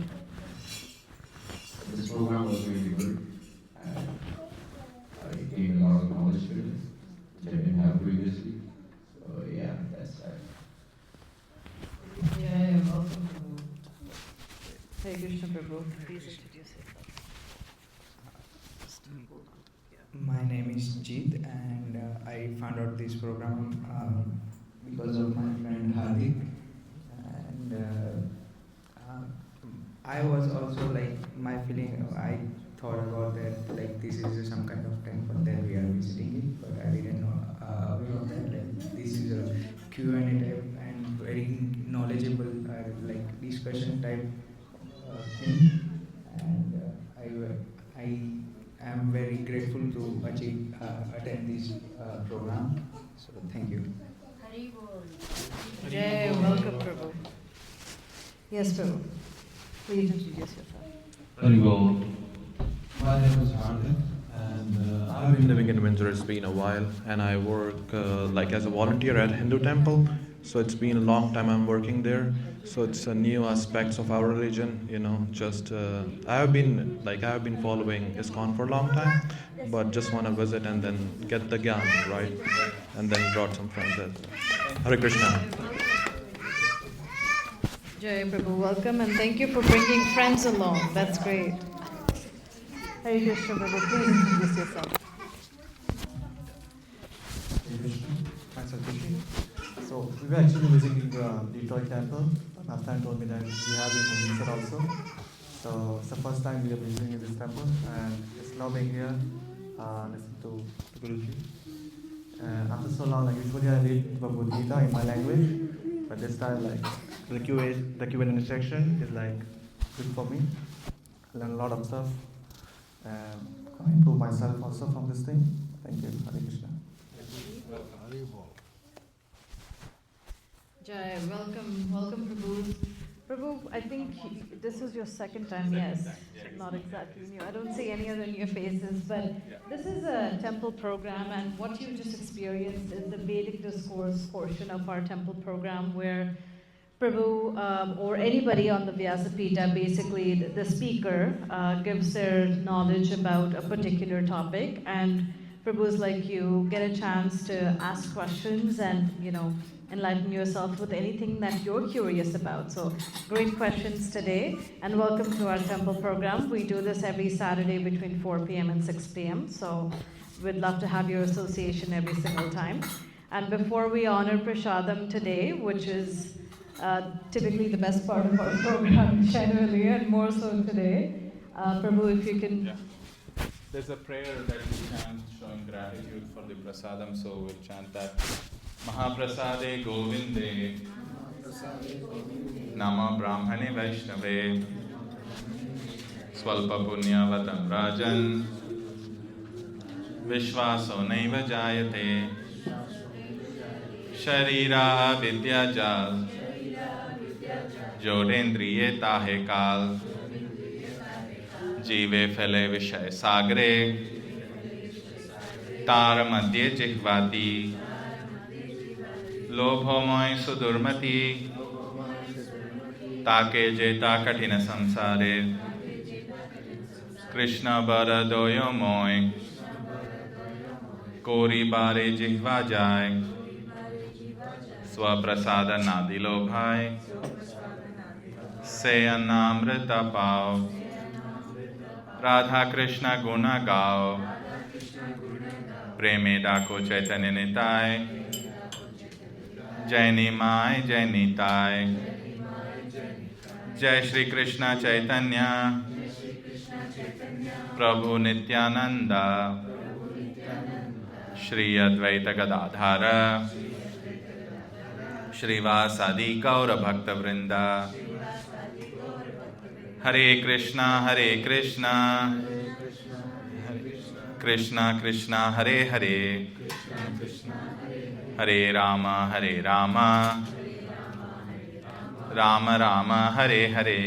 This program was really good, and I gained a lot of knowledge with it, which I didn't have previously. So yeah, that's that. Yeah, welcome to Hare Krishna Prabhu. Please introduce yourself. My name is Jeet, and I found out this program because of my friend Hardik, and I was also like, my feeling, I thought about that, like this is some kind of temple that we are visiting it, but I didn't know about that, like this is a Q&A type and very knowledgeable like discussion type thing, and I am very grateful to attend this program, so thank you. Jai, welcome Prabhu. Yes, Prabhu. Please introduce yourself. Very well. My name is Aarti, and I've been living in Windsor. It's been a while, and I work like as a volunteer at Hindu temple. So it's been a long time I'm working there. So it's new aspects of our religion, Just I have been following ISKCON for a long time, but just want to visit and then get the gyan, right? And then brought some friends as well. Hare Krishna. Jai Prabhu, welcome, and thank you for bringing friends along. That's great. Hare Krishna Prabhu, please introduce yourself. Hare Krishna, myself Rishi. So we were actually visiting the Detroit temple. My friend told me that we have been in Windsor also. So it's the first time we are visiting this temple, and it's lovely here. Listen to Guruji. And after so long, usually I read Bhagavad Gita in my language, but this time the Q&A section is good for me. I learn a lot of stuff, and I improve myself also from this thing. Thank you, Hare Krishna. Jai, welcome Prabhu. Prabhu, I think this is your second time, yes. Not exactly new. I don't see any other new faces, but this is a temple program, and what you just experienced is the Vedic discourse portion of our temple program, where Prabhu or anybody on the Vyasapita, basically the speaker, gives their knowledge about a particular topic, and Prabhus like you get a chance to ask questions and, enlighten yourself with anything that you're curious about. So great questions today, and welcome to our temple program. We do this every Saturday between 4 p.m. and 6 p.m. So we'd love to have your association every single time. And before we honor Prasadam today, which is typically the best part of our program generally, and more so today, Prabhu, if you can... Yeah. There's a prayer that we chant showing gratitude for the prasadam, so we'll chant that. Mahaprasade Govinde Nama Brahmane Vaishnave Swalpa Punyavatam Rajan Vishwaso Naiva Jayate Sharira Vidyajal Jodendriye Tahe Kal जीवे फले विषय सागरे तार मध्य जिह्वाति लोभोमय सुदुर्मति ताके जेता कठिन संसारे कृष्ण बर दोयो मोय कोरी बारे जिह्वा जाय स्वप्रसाद नादि लोभाय से अन्नामृत पाओ राधा कृष्ण गुण गाओ प्रेमे डाको चैतन्य निताय जय निमाय जय निताय जय श्री कृष्ण चैतन्य प्रभु नित्यानंद श्री अद्वैत गदाधर श्रीवासादि गौर भक्त वृंदा हरे कृष्णा कृष्णा कृष्णा हरे हरे हरे राम राम राम हरे हरे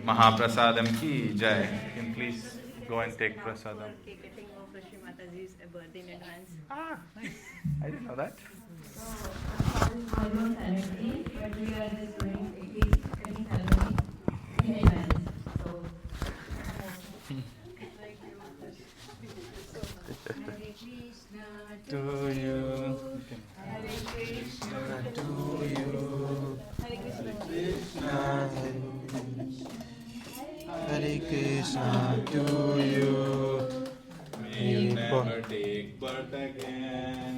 महाप्रसादम की जय. Can please go and take prasadam. Cutting of Rishi Mataji's birthday in advance. Ah, nice. I didn't know that. Almost energy, but we are just doing a cake cutting ceremony in advance. So, Hare Krishna To you. Hare Krishna To you. Hare Krishna, Hare Krishna to you. May you never take birth again.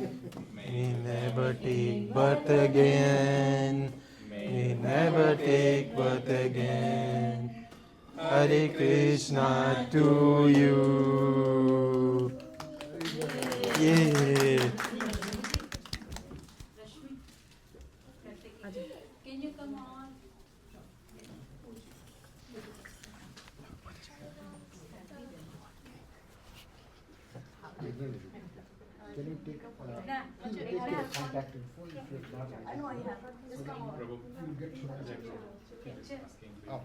May never take birth again. May never take birth again. Hare Krishna to you. Yeah. Can you come on? Can you take your contact info if you're not? I know I have. Just come on. You get Okay, cheers. Oh.